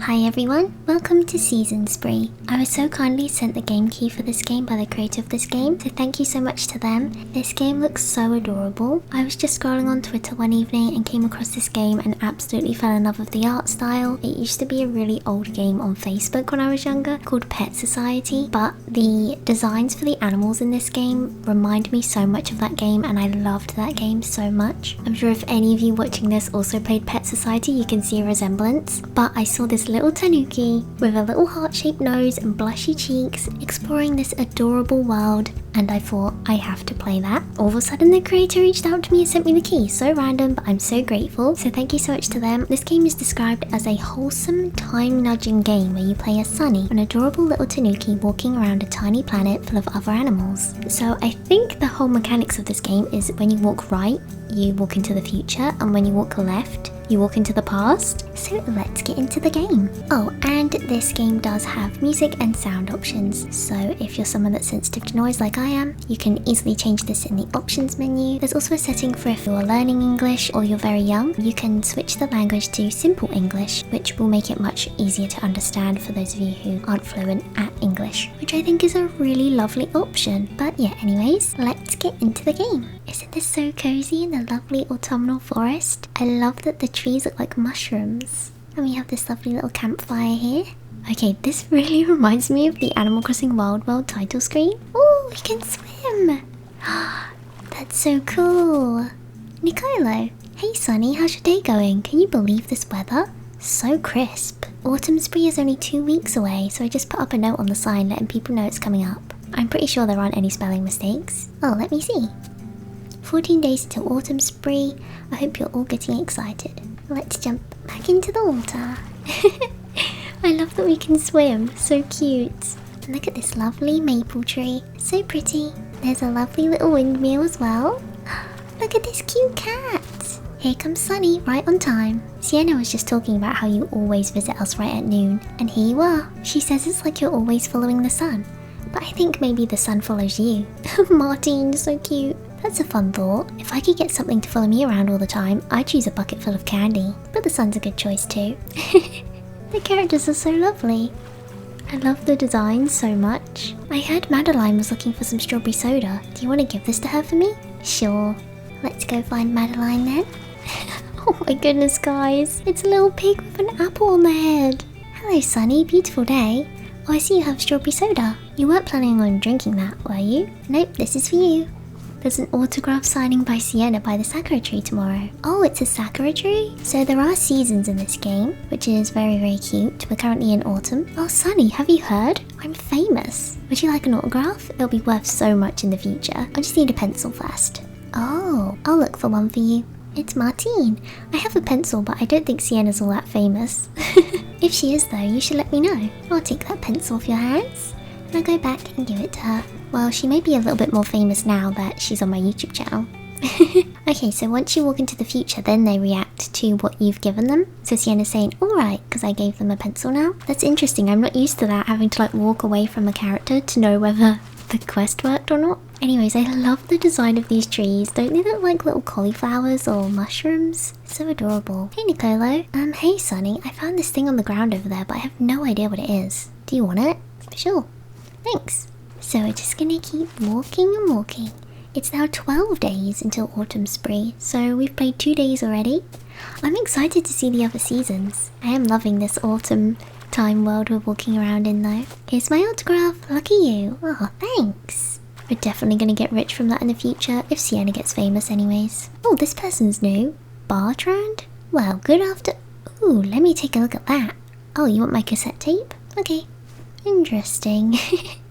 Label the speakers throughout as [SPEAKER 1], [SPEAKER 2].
[SPEAKER 1] Hi everyone, welcome to Seasonspree. I was so kindly sent the game key for this game by the creator of this game, so thank you so much to them. This game looks so adorable. I was just scrolling on Twitter one evening and came across this game and absolutely fell in love with the art style. It used to be a really old game on Facebook when I was younger called Pet Society, but the designs for the animals in this game remind me so much of that game and I loved that game so much. I'm sure if any of you watching this also played Pet Society, you can see a resemblance, but I saw this little Tanuki with a little heart-shaped nose and blushy cheeks exploring this adorable world, and I thought I have to play that. All of a sudden the creator reached out to me and sent me the key. So random, but I'm so grateful, so thank you so much to them. This game is described as a wholesome time-nudging game where you play as Sunny, an adorable little Tanuki walking around a tiny planet full of other animals. So I think the whole mechanics of this game is when you walk right, you walk into the future, and when you walk left, you walk into the past. So let's get into the game. Oh, and this game does have music and sound options, so if you're someone that's sensitive to noise like I am, you can easily change this in the options menu. There's also a setting for if you're learning English or you're very young, you can switch the language to simple English, which will make it much easier to understand for those of you who aren't fluent at English, which I think is a really lovely option. But yeah, anyways, let's get into the game. Isn't this so cozy in the lovely autumnal forest? I love that the trees look like mushrooms. And we have this lovely little campfire here. Okay, this really reminds me of the Animal Crossing Wild World title screen. Oh, we can swim! That's so cool! Nicolo! Hey Sunny, how's your day going? Can you believe this weather? So crisp. Autumn Spree is only 2 weeks away, so I just put up a note on the sign letting people know it's coming up. I'm pretty sure there aren't any spelling mistakes. Oh, let me see. 14 days till Autumn Spree. I hope you're all getting excited. Let's jump back into the water. I love that we can swim. So cute. Look at this lovely maple tree. So pretty. There's a lovely little windmill as well. Look at this cute cat. Here comes Sunny, right on time. Sienna was just talking about how you always visit us right at noon, and here you are. She says it's like you're always following the sun, but I think maybe the sun follows you. Martine, so cute. That's a fun thought. If I could get something to follow me around all the time, I'd choose a bucket full of candy, but the sun's a good choice too. The characters are so lovely. I love the design so much. I heard Madeline was looking for some strawberry soda. Do you want to give this to her for me? Sure. Let's go find Madeline then. Oh my goodness guys, it's a little pig with an apple on the head. Hello Sunny, beautiful day. Oh, I see you have strawberry soda. You weren't planning on drinking that, were you? Nope, this is for you. There's an autograph signing by Sienna by the sakura tree tomorrow. Oh, it's a sakura tree? So there are seasons in this game, which is very, very cute. We're currently in autumn. Oh, Sunny, have you heard? I'm famous. Would you like an autograph? It'll be worth so much in the future. I just need a pencil first. Oh, I'll look for one for you. It's Martine. I have a pencil, but I don't think Sienna's all that famous. If she is though, you should let me know. I'll take that pencil off your hands, and I'll go back and give it to her. Well, she may be a little bit more famous now that she's on my YouTube channel. Okay, so once you walk into the future, then they react to what you've given them. So Sienna's saying, alright, because I gave them a pencil now. That's interesting, I'm not used to that, having to like walk away from a character to know whether the quest worked or not. Anyways, I love the design of these trees. Don't they look like little cauliflowers or mushrooms? So adorable. Hey Nicolo. Hey Sunny, I found this thing on the ground over there, but I have no idea what it is. Do you want it? Sure. Thanks. So we're just gonna keep walking and walking. It's now 12 days until Autumn Spree, so we've played 2 days already. I'm excited to see the other seasons. I am loving this autumn time world we're walking around in though. Here's my autograph, lucky you. Oh, thanks. We're definitely gonna get rich from that in the future, if Sienna gets famous anyways. Oh, this person's new. Bartrand? Well, good after... Ooh, let me take a look at that. Oh, you want my cassette tape? Okay. Interesting.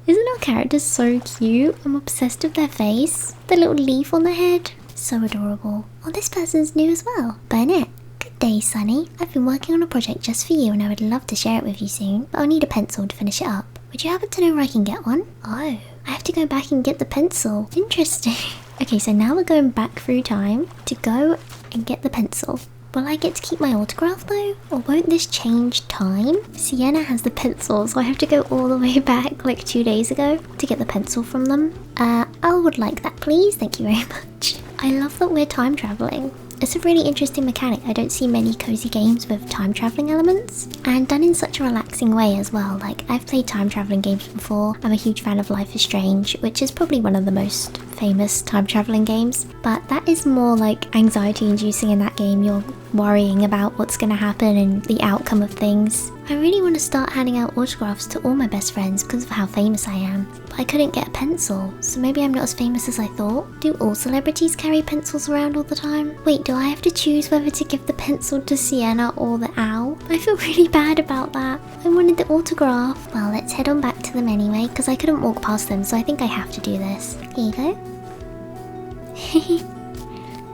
[SPEAKER 1] Isn't our characters so cute? I'm obsessed with their face. The little leaf on the head. So adorable. Oh, this person's new as well. Burnett. Good day, Sunny. I've been working on a project just for you and I would love to share it with you soon, but I'll need a pencil to finish it up. Would you happen to know where I can get one? Oh, I have to go back and get the pencil. Interesting. Okay, so now we're going back through time to go and get the pencil. Will I get to keep my autograph though? Or won't this change time? Sienna has the pencil, so I have to go all the way back like 2 days ago to get the pencil from them. I would like that please, thank you very much. I love that we're time traveling. It's a really interesting mechanic. I don't see many cozy games with time traveling elements, and done in such a relaxing way as well. Like, I've played time traveling games before. I'm a huge fan of Life is Strange, which is probably one of the most famous time traveling games, but that is more like anxiety inducing. In that game, you're worrying about what's going to happen and the outcome of things. I really want to start handing out autographs to all my best friends because of how famous I am, but I couldn't get a pencil, so maybe I'm not as famous as I thought. Do all celebrities carry pencils around all the time? Wait, do I have to choose whether to give the pencil to Sienna or the owl? I feel really bad about that. I wanted the autograph. Well, let's head on back to them anyway, because I couldn't walk past them, so I think I have to do this. Here you go.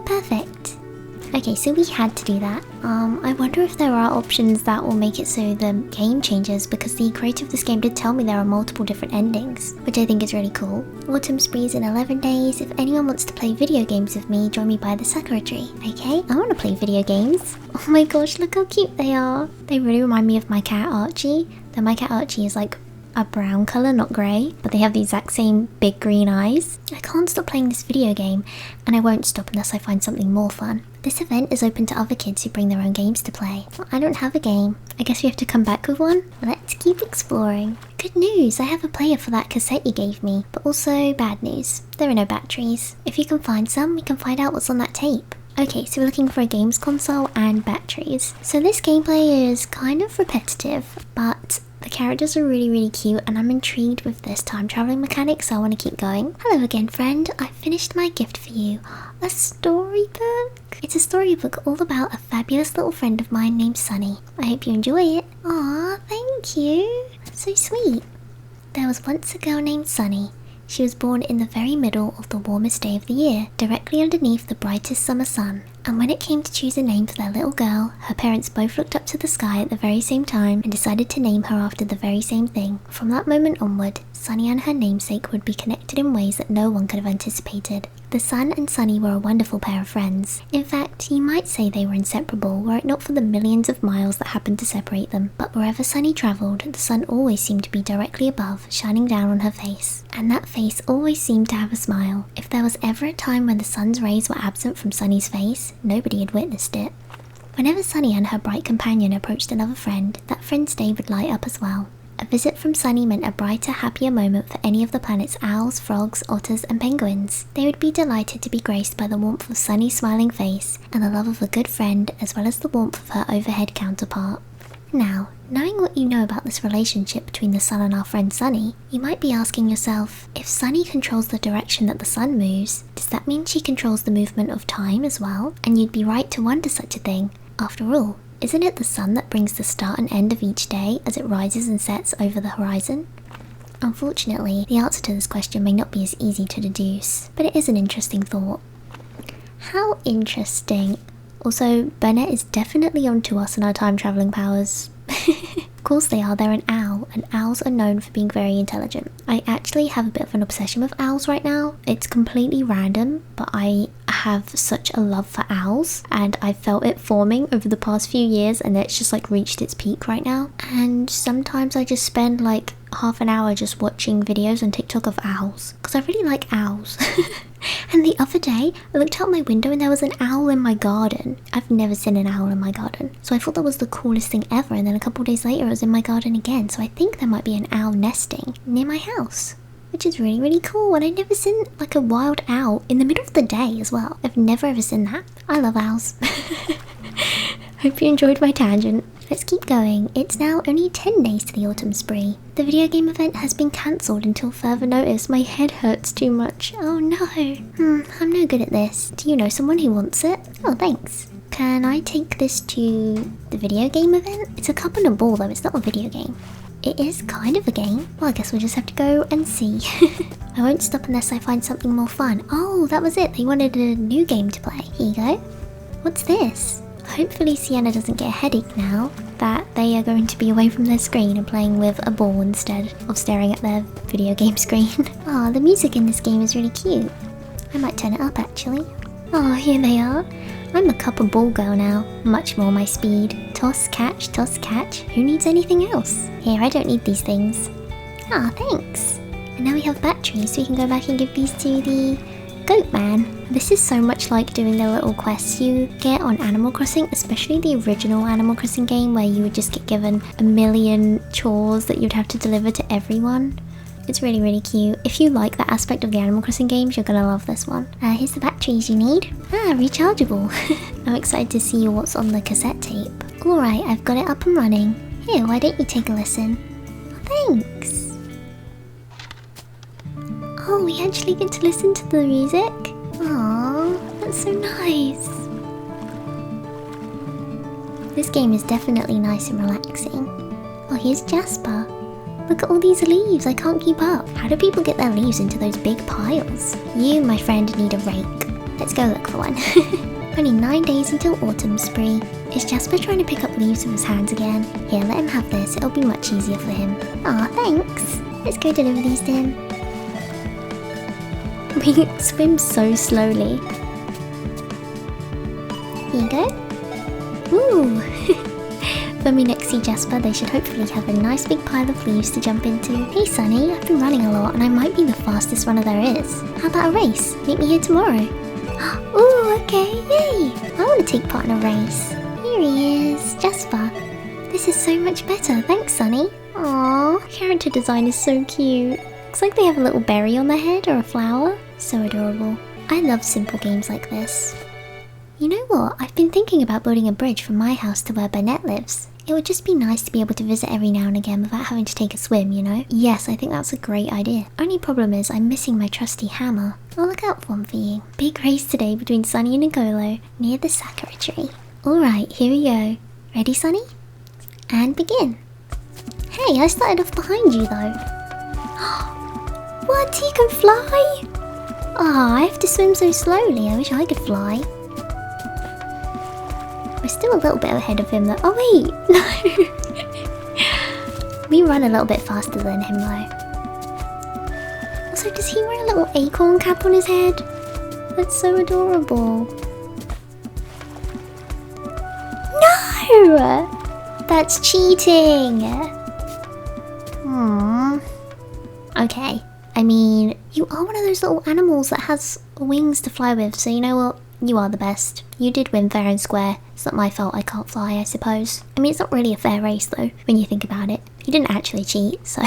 [SPEAKER 1] Perfect. Okay, so we had to do that. I wonder if there are options that will make it so the game changes, because the creator of this game did tell me there are multiple different endings, which I think is really cool. Autumn Spree's in 11 days. If anyone wants to play video games with me, join me by the sakura tree. Okay, I want to play video games. Oh my gosh, look how cute they are. They really remind me of my cat Archie. Though my cat Archie is like a brown colour, not grey, but they have the exact same big green eyes. I can't stop playing this video game, and I won't stop unless I find something more fun. This event is open to other kids who bring their own games to play. Well, I don't have a game. I guess we have to come back with one? Let's keep exploring. Good news, I have a player for that cassette you gave me, but also bad news. There are no batteries. If you can find some, we can find out what's on that tape. Okay, so we're looking for a games console and batteries. So this gameplay is kind of repetitive, but the characters are really cute, and I'm intrigued with this time traveling mechanic, so I want to keep going. Hello again, friend. I finished my gift for you. A storybook? It's a storybook all about a fabulous little friend of mine named Sunny. I hope you enjoy it. Aw, thank you. So sweet. There was once a girl named Sunny. She was born in the very middle of the warmest day of the year, directly underneath the brightest summer sun. And when it came to choose a name for their little girl, her parents both looked up to the sky at the very same time and decided to name her after the very same thing. From that moment onward, Sunny and her namesake would be connected in ways that no one could have anticipated. The sun and Sunny were a wonderful pair of friends. In fact, you might say they were inseparable were it not for the millions of miles that happened to separate them. But wherever Sunny travelled, the sun always seemed to be directly above, shining down on her face. And that face always seemed to have a smile. If there was ever a time when the sun's rays were absent from Sunny's face, nobody had witnessed it. Whenever Sunny and her bright companion approached another friend, that friend's day would light up as well. A visit from Sunny meant a brighter, happier moment for any of the planet's owls, frogs, otters, and penguins. They would be delighted to be graced by the warmth of Sunny's smiling face and the love of a good friend, as well as the warmth of her overhead counterpart. Now, knowing what you know about this relationship between the sun and our friend Sunny, you might be asking yourself, if Sunny controls the direction that the sun moves, does that mean she controls the movement of time as well? And you'd be right to wonder such a thing. After all, isn't it the sun that brings the start and end of each day as it rises and sets over the horizon? Unfortunately, the answer to this question may not be as easy to deduce, but it is an interesting thought. How interesting. Also, Burnett is definitely onto us and our time travelling powers. Of course they are, they're an owl, and owls are known for being very intelligent. I actually have a bit of an obsession with owls right now. It's completely random, but I have such a love for owls, and I've felt it forming over the past few years, and it's just like reached its peak right now. And sometimes I just spend like half an hour just watching videos on TikTok of owls, because I really like owls. And the other day, I looked out my window and there was an owl in my garden. I've never seen an owl in my garden, so I thought that was the coolest thing ever, and then a couple days later it was in my garden again, so I think there might be an owl nesting near my house, which is really cool. And I've never seen like a wild owl in the middle of the day as well. I've never ever seen that. I love owls. Hope you enjoyed my tangent. Let's keep going. It's now only 10 days to the autumn spree. The video game event has been cancelled until further notice. My head hurts too much. Oh no. I'm no good at this. Do you know someone who wants it? Oh, thanks. Can I take this to the video game event? It's a cup and a ball though, it's not a video game. It is kind of a game. Well, I guess we'll just have to go and see. I won't stop unless I find something more fun. Oh, that was it. They wanted a new game to play. Here you go. What's this? Hopefully Sienna doesn't get a headache now that they are going to be away from their screen and playing with a ball instead of staring at their video game screen. Ah, the music in this game is really cute. I might turn it up actually. Oh, here they are. I'm a cup and ball girl now, much more my speed. Toss, catch, who needs anything else? Here, I don't need these things. Ah, thanks. And now we have batteries, so we can go back and give these to the Goat Man. This is so much like doing the little quests you get on Animal Crossing, especially the original Animal Crossing game where you would just get given a million chores that you'd have to deliver to everyone. It's really, really cute. If you like that aspect of the Animal Crossing games, you're gonna love this one. Here's the batteries you need. Rechargeable. I'm excited to see what's on the cassette tape. Alright, I've got it up and running. Here, why don't you take a listen? Oh, thanks. Oh, we actually get to listen to the music? Aww, that's so nice. This game is definitely nice and relaxing. Oh, here's Jasper. Look at all these leaves, I can't keep up. How do people get their leaves into those big piles? You, my friend, need a rake. Let's go look for one. Only 9 days until Autumnspree. Is Jasper trying to pick up leaves with his hands again? Here, let him have this, it'll be much easier for him. Aw, thanks. Let's go deliver these to him. We swim so slowly. Here you go. Woo! When we next see Jasper, they should hopefully have a nice big pile of leaves to jump into. Hey Sunny, I've been running a lot and I might be the fastest runner there is. How about a race? Meet me here tomorrow. Ooh, okay, yay! I want to take part in a race. Here he is, Jasper. This is so much better, thanks Sunny. Aww, character design is so cute. Looks like they have a little berry on their head or a flower. So adorable. I love simple games like this. You know what? I've been thinking about building a bridge from my house to where Burnett lives. It would just be nice to be able to visit every now and again without having to take a swim, you know? Yes, I think that's a great idea. Only problem is I'm missing my trusty hammer. I'll look out for one for you. Big race today between Sunny and Nicolo near the sakura tree. Alright, here we go. Ready, Sunny? And begin. Hey, I started off behind you though. What? He can fly? Ah, I have to swim so slowly. I wish I could fly. We're still a little bit ahead of him though. Oh wait, no. We run a little bit faster than him though. Also, does he wear a little acorn cap on his head? That's so adorable. No! That's cheating! Okay. I mean, you are one of those little animals that has wings to fly with, so you know what? You are the best. You did win fair and square. It's not my fault I can't fly, I suppose. I mean, it's not really a fair race though, when you think about it. You didn't actually cheat, so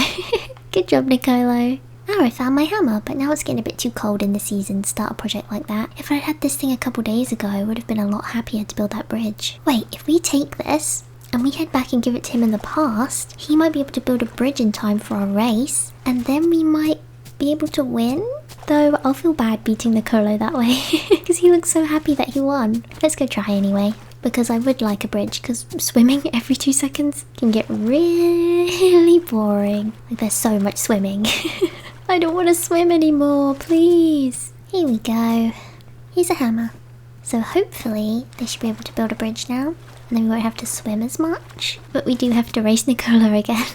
[SPEAKER 1] good job, Nicolo. Oh, I found my hammer, but now it's getting a bit too cold in the season to start a project like that. If I'd had this thing a couple days ago, I would have been a lot happier to build that bridge. Wait, if we take this, and we head back and give it to him in the past, he might be able to build a bridge in time for our race, and then we might be able to win? Though I'll feel bad beating Nicolo that way, because he looks so happy that he won. Let's go try anyway, because I would like a bridge, because swimming every 2 seconds can get really boring. Like there's so much swimming. I don't want to swim anymore, please. Here we go. Here's a hammer. So hopefully they should be able to build a bridge now, and then we won't have to swim as much. But we do have to race Nicolo again.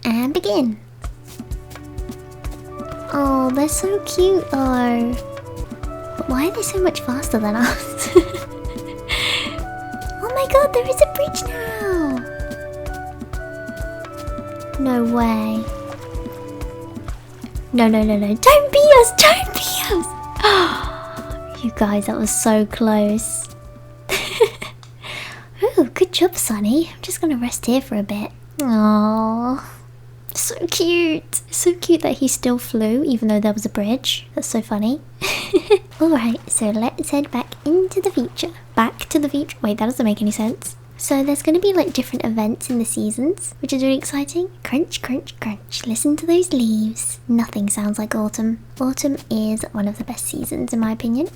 [SPEAKER 1] And begin. Oh, they're so cute though. But why are they so much faster than us? Oh my god, there is a bridge now! No way. No, no, no, no. Don't be us! Don't be us! You guys, that was so close. Ooh, good job, Sunny. I'm just gonna rest here for a bit. Aww. So cute. So cute that he still flew even though there was a bridge. That's so funny. Alright, so let's head back into the future. Back to the future. Wait, that doesn't make any sense. So there's going to be like different events in the seasons, which is really exciting. Crunch, crunch, crunch. Listen to those leaves. Nothing sounds like autumn. Autumn is one of the best seasons in my opinion.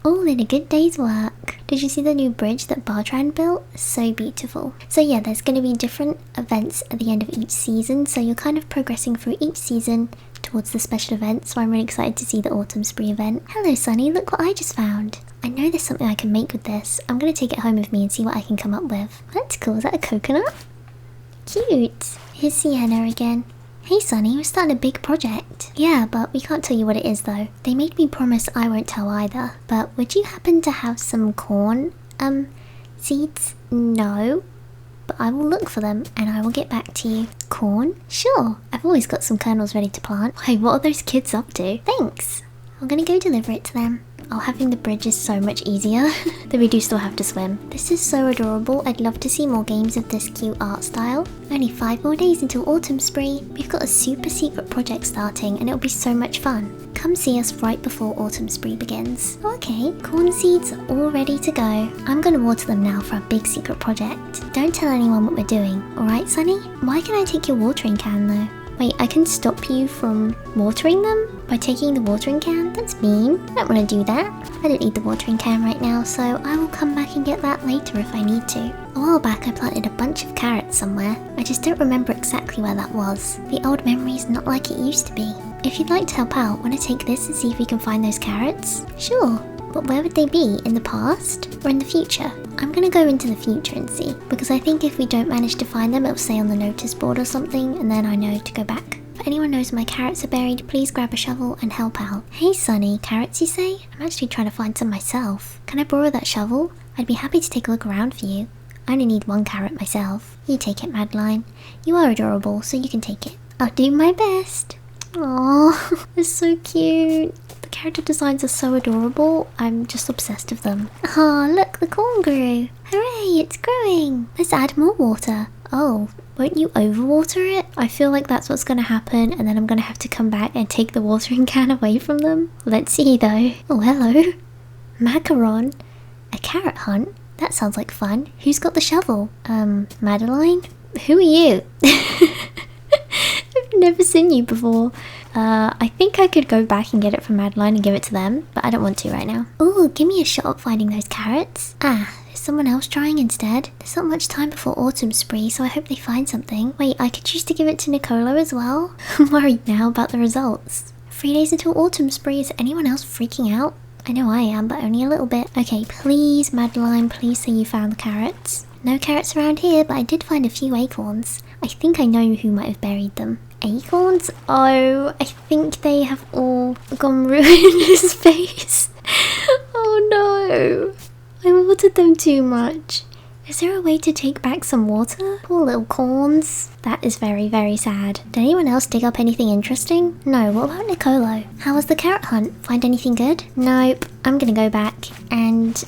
[SPEAKER 1] All in a good day's work. Did you see the new bridge that Bartran built? So beautiful. So yeah, there's going to be different events at the end of each season. So you're kind of progressing through each season towards the special event. So I'm really excited to see the Autumnspree event. Hello Sunny, look what I just found. I know there's something I can make with this. I'm going to take it home with me and see what I can come up with. That's cool. Is that a coconut? Cute. Here's Sienna again. Hey Sunny, we're starting a big project. Yeah, but we can't tell you what it is though. They made me promise I won't tell either. But would you happen to have some corn, seeds? No. But I will look for them and I will get back to you. Corn? Sure. I've always got some kernels ready to plant. Hey, what are those kids up to? Thanks. I'm gonna go deliver it to them. Oh, having the bridge is so much easier. Though we do still have to swim. This is so adorable. I'd love to see more games of this cute art style. Only 5 more days until Autumn Spree. We've got a super secret project starting and it'll be so much fun. Come see us right before Autumn Spree begins. Okay, corn seeds are all ready to go. I'm gonna water them now for our big secret project. Don't tell anyone what we're doing, alright Sunny? Why can I take your watering can though? Wait, I can stop you from watering them? By taking the watering can? That's mean. I don't want to do that. I don't need the watering can right now, so I will come back and get that later if I need to. A while back I planted a bunch of carrots somewhere. I just don't remember exactly where that was. The old memory's not like it used to be. If you'd like to help out, want to take this and see if we can find those carrots? Sure. But where would they be? In the past? Or in the future? I'm gonna go into the future and see, because I think if we don't manage to find them, it'll say on the notice board or something, and then I know to go back. If anyone knows where my carrots are buried, please grab a shovel and help out. Hey Sunny, carrots you say? I'm actually trying to find some myself. Can I borrow that shovel? I'd be happy to take a look around for you. I only need 1 carrot myself. You take it, Madeline. You are adorable, so you can take it. I'll do my best. Aww, it's so cute. The character designs are so adorable. I'm just obsessed with them. Ah, look, the corn grew. Hooray, it's growing. Let's add more water. Oh, won't you overwater it? I feel like that's what's gonna happen, and then I'm gonna have to come back and take the watering can away from them. Let's see though. Oh, hello. Macaron. A carrot hunt? That sounds like fun. Who's got the shovel? Madeline? Who are you? I've never seen you before. I think I could go back and get it from Madeline and give it to them, but I don't want to right now. Ooh, give me a shot at finding those carrots. Ah, is someone else trying instead? There's not much time before Autumn Spree, so I hope they find something. Wait, I could choose to give it to Nicolo as well? I'm worried now about the results. 3 days until Autumn Spree. Is anyone else freaking out? I know I am, but only a little bit. Okay, please, Madeline, please say you found the carrots. No carrots around here, but I did find a few acorns. I think I know who might have buried them. Acorns? Oh, I think they have all gone ruined his face. Oh no. I watered them too much. Is there a way to take back some water? Poor little corns. That is very, very sad. Did anyone else dig up anything interesting? No, what about Nicolo? How was the carrot hunt? Find anything good? Nope. I'm gonna go back and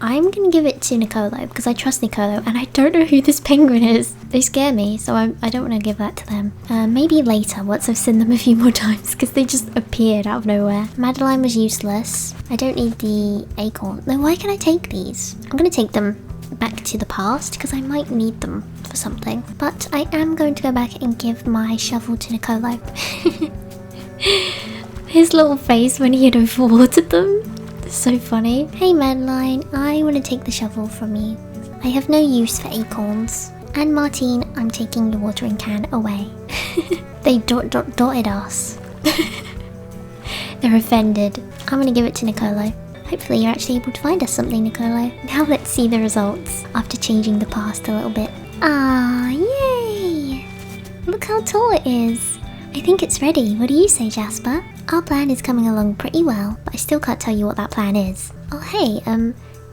[SPEAKER 1] I'm gonna give it to Nicolo because I trust Nicolo and I don't know who this penguin is. They scare me, so I don't want to give that to them. Maybe later once I've seen them a few more times because they just appeared out of nowhere. Madeline was useless. I don't need the acorn. No, why can I take these? I'm gonna take them back to the past because I might need them for something. But I am going to go back and give my shovel to Nicolo. His little face when he had overwatered them. So funny. Hey Madeline, I want to take the shovel from you. I have no use for acorns. And Martine, I'm taking the watering can away. They dotted us. They're offended. I'm gonna give it to Nicolo. Hopefully you're actually able to find us something, Nicolo. Now let's see the results after changing the past a little bit. Ah, yay! Look how tall it is. I think it's ready. What do you say, Jasper? Our plan is coming along pretty well, but I still can't tell you what that plan is. Oh hey,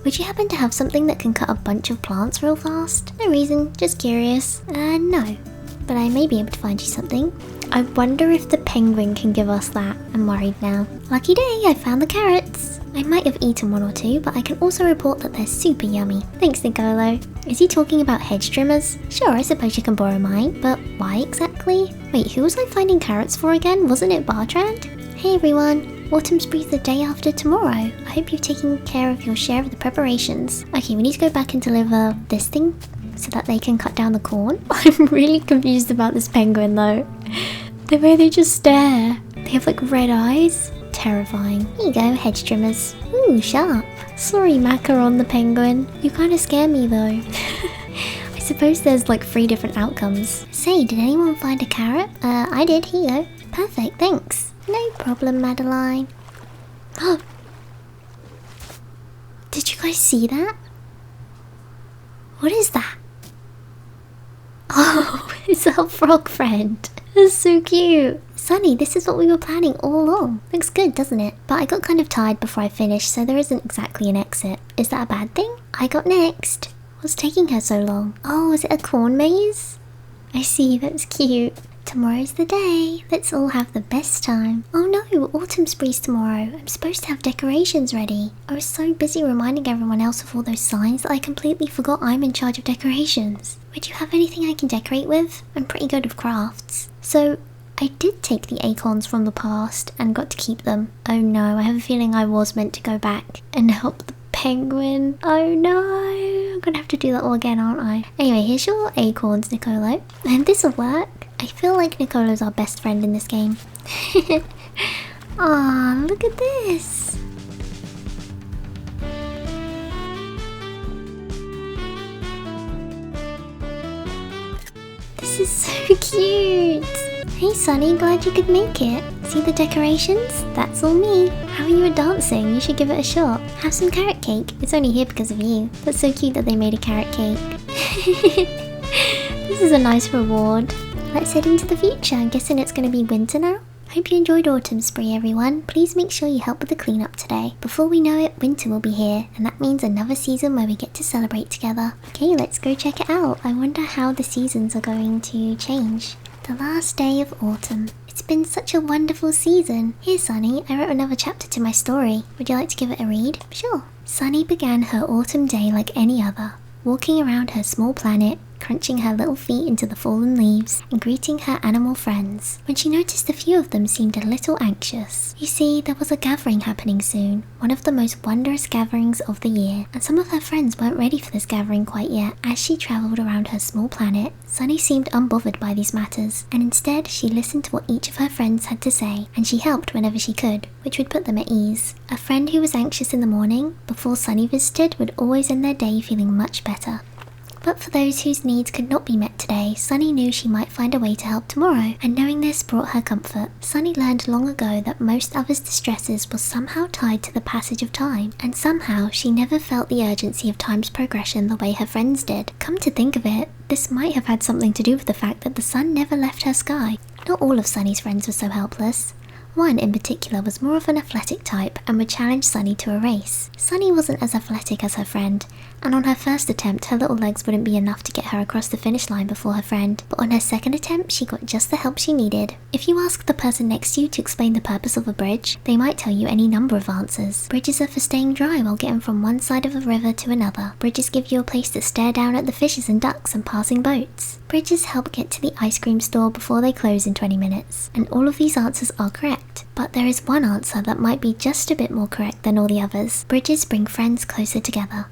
[SPEAKER 1] would you happen to have something that can cut a bunch of plants real fast? No reason, just curious. No, but I may be able to find you something. I wonder if the penguin can give us that. I'm worried now. Lucky day, I found the carrots. I might have eaten 1 or 2, but I can also report that they're super yummy. Thanks, Nicolo. Is he talking about hedge trimmers? Sure, I suppose you can borrow mine, but why exactly? Wait, who was I finding carrots for again? Wasn't it Bartrand? Hey everyone, Autumn Spree's the day after tomorrow. I hope you've taken care of your share of the preparations. Okay, we need to go back and deliver this thing so that they can cut down the corn. I'm really confused about this penguin though. The way they just stare. They have like red eyes. Terrifying. Here you go, hedge trimmers. Ooh, sharp. Sorry, Macaron the penguin. You kind of scare me though. I suppose there's like 3 different outcomes. Say, did anyone find a carrot? I did. Here you go. Perfect, thanks. No problem, Madeline. Oh! Did you guys see that? What is that? Oh, it's our frog friend. That's so cute. Sunny, this is what we were planning all along. Looks good, doesn't it? But I got kind of tired before I finished, so there isn't exactly an exit. Is that a bad thing? I got next. What's taking her so long? Oh, is it a corn maze? I see, that's cute. Tomorrow's the day. Let's all have the best time. Oh no, autumn spree's tomorrow. I'm supposed to have decorations ready. I was so busy reminding everyone else of all those signs that I completely forgot I'm in charge of decorations. Would you have anything I can decorate with? I'm pretty good with crafts. So, I did take the acorns from the past and got to keep them. Oh no, I have a feeling I was meant to go back and help the penguin. Oh no, I'm gonna have to do that all again, aren't I? Anyway, here's your acorns, Nicolo. And this'll work. I feel like Nicolo's our best friend in this game. Aw, look at this. This is so cute. Hey Sunny, glad you could make it. See the decorations? That's all me. How are you at dancing? You should give it a shot. Have some carrot cake. It's only here because of you. That's so cute that they made a carrot cake. This is a nice reward. Let's head into the future. I'm guessing it's going to be winter now. Hope you enjoyed Autumn Spree, everyone. Please make sure you help with the cleanup today. Before we know it, winter will be here, and that means another season where we get to celebrate together. Okay, let's go check it out. I wonder how the seasons are going to change. The last day of autumn. It's been such a wonderful season. Here, Sunny, I wrote another chapter to my story. Would you like to give it a read? Sure. Sunny began her autumn day like any other, walking around her small planet, crunching her little feet into the fallen leaves and greeting her animal friends, when she noticed a few of them seemed a little anxious. You see, there was a gathering happening soon, one of the most wondrous gatherings of the year, and some of her friends weren't ready for this gathering quite yet. As she travelled around her small planet, Sunny seemed unbothered by these matters, and instead she listened to what each of her friends had to say, and she helped whenever she could, which would put them at ease. A friend who was anxious in the morning, before Sunny visited, would always end their day feeling much better. But for those whose needs could not be met today, Sunny knew she might find a way to help tomorrow, and knowing this brought her comfort. Sunny learned long ago that most others' distresses were somehow tied to the passage of time, and somehow she never felt the urgency of time's progression the way her friends did. Come to think of it, this might have had something to do with the fact that the sun never left her sky. Not all of Sunny's friends were so helpless. One in particular was more of an athletic type and would challenge Sunny to a race. Sunny wasn't as athletic as her friend, and on her first attempt her little legs wouldn't be enough to get her across the finish line before her friend, but on her second attempt she got just the help she needed. If you ask the person next to you to explain the purpose of a bridge, they might tell you any number of answers. Bridges are for staying dry while getting from one side of a river to another. Bridges give you a place to stare down at the fishes and ducks and passing boats. Bridges help get to the ice cream store before they close in 20 minutes. And all of these answers are correct. But there is one answer that might be just a bit more correct than all the others. Bridges bring friends closer together.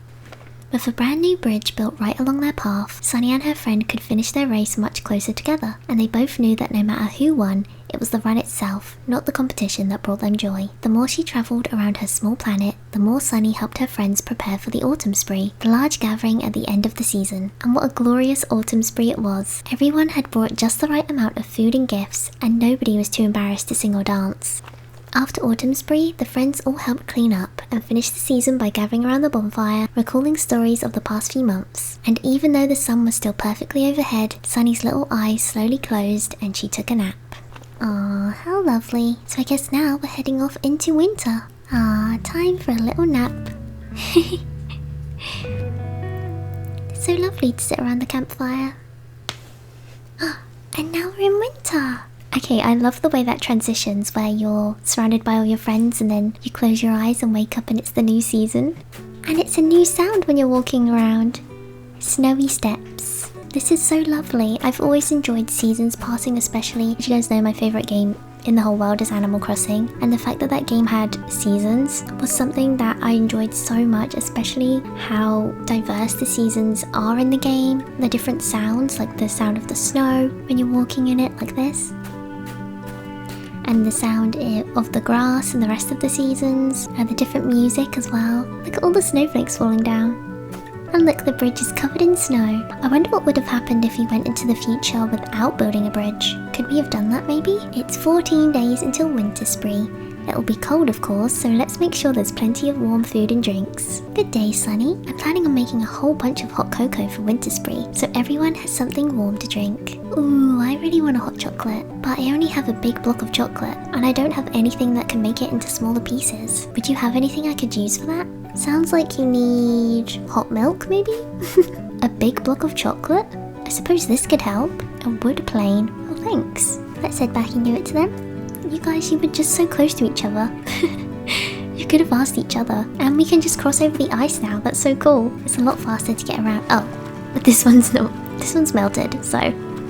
[SPEAKER 1] With a brand new bridge built right along their path, Sunny and her friend could finish their race much closer together, and they both knew that no matter who won, it was the run itself, not the competition, that brought them joy. The more she travelled around her small planet, the more Sunny helped her friends prepare for the Autumn Spree, the large gathering at the end of the season. And what a glorious Autumn Spree it was. Everyone had brought just the right amount of food and gifts, and nobody was too embarrassed to sing or dance. After Autumn Spree, the friends all helped clean up and finish the season by gathering around the bonfire, recalling stories of the past few months. And even though the sun was still perfectly overhead, Sunny's little eyes slowly closed and she took a nap. Aw, how lovely. So I guess now we're heading off into winter. Ah, time for a little nap. It's so lovely to sit around the campfire. And now we're in winter. Okay, I love the way that transitions, where you're surrounded by all your friends and then you close your eyes and wake up and it's the new season. And it's a new sound when you're walking around. Snowy steps. This is so lovely. I've always enjoyed seasons passing, especially. As you guys know, my favourite game in the whole world is Animal Crossing. And the fact that that game had seasons was something that I enjoyed so much, especially how diverse the seasons are in the game. The different sounds, like the sound of the snow when you're walking in it like this. And the sound of the grass and the rest of the seasons, and the different music as well. Look at all the snowflakes falling down. And look, the bridge is covered in snow. I wonder what would have happened if we went into the future without building a bridge. Could we have done that maybe? It's 14 days until Winter Spree. It'll be cold of course, so let's make sure there's plenty of warm food and drinks. Good day, Sunny. I'm planning on making a whole bunch of hot cocoa for Winter Spree, so everyone has something warm to drink. Ooh, I really want a hot chocolate, but I only have a big block of chocolate, and I don't have anything that can make it into smaller pieces. Would you have anything I could use for that? Sounds like you need hot milk, maybe? A big block of chocolate? I suppose this could help. A wood plane. Oh, thanks. Let's head back and give it to them. You guys, you were just so close to each other. You could have asked each other. And we can just cross over the ice now. That's so cool. It's a lot faster to get around. Oh, but this one's not. This one's melted, so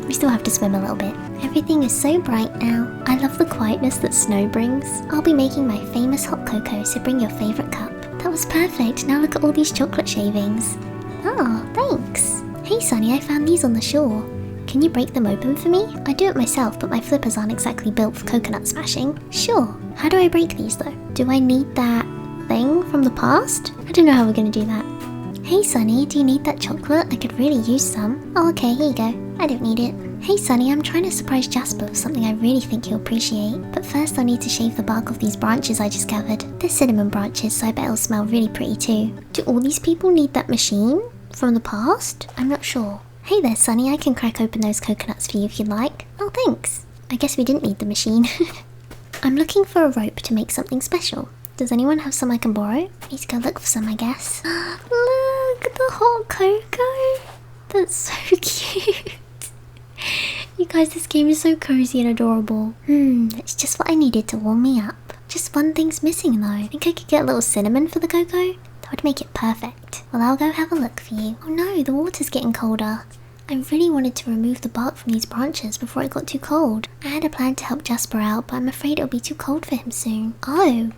[SPEAKER 1] we still have to swim a little bit. Everything is so bright now. I love the quietness that snow brings. I'll be making my famous hot cocoa, so bring your favourite cup. That was perfect. Now look at all these chocolate shavings. Oh, thanks. Hey Sunny, I found these on the shore. Can you break them open for me? I do it myself, but my flippers aren't exactly built for coconut smashing. Sure. How do I break these though? Do I need that thing from the past? I don't know how we're gonna do that. Hey Sunny, do you need that chocolate? I could really use some. Oh, okay, here you go. I don't need it. Hey Sunny, I'm trying to surprise Jasper with something I really think he'll appreciate. But first I need to shave the bark off these branches I just gathered. They're cinnamon branches, so I bet it'll smell really pretty too. Do all these people need that machine from the past? I'm not sure. Hey there Sunny, I can crack open those coconuts for you if you'd like. Oh thanks. I guess we didn't need the machine. I'm looking for a rope to make something special. Does anyone have some I can borrow? Need to go look for some, I guess. Look, the hot cocoa. That's so cute. You guys, this game is so cozy and adorable. It's just what I needed to warm me up. Just one thing's missing though. I think I could get a little cinnamon for the cocoa. That would make it perfect. Well, I'll go have a look for you. Oh no, the water's getting colder. I really wanted to remove the bark from these branches before it got too cold. I had a plan to help Jasper out, but I'm afraid it'll be too cold for him soon. Oh.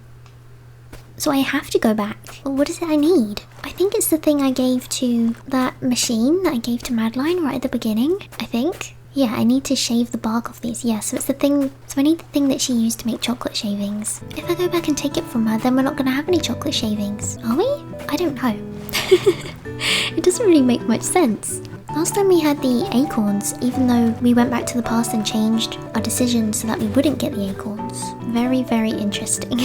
[SPEAKER 1] So I have to go back. Well, what is it I need? I think it's the thing I gave to that machine that I gave to Madeline right at the beginning, I think. Yeah, I need to shave the bark off these. Yeah, so it's the thing. So I need the thing that she used to make chocolate shavings. If I go back and take it from her, then we're not going to have any chocolate shavings. Are we? I don't know. It doesn't really make much sense. Last time we had the acorns, even though we went back to the past and changed our decision so that we wouldn't get the acorns. Very, very interesting.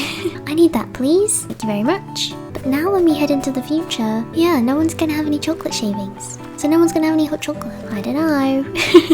[SPEAKER 1] I need that, please. Thank you very much. But now when we head into the future, yeah, no one's gonna have any chocolate shavings. So no one's gonna have any hot chocolate. I don't know.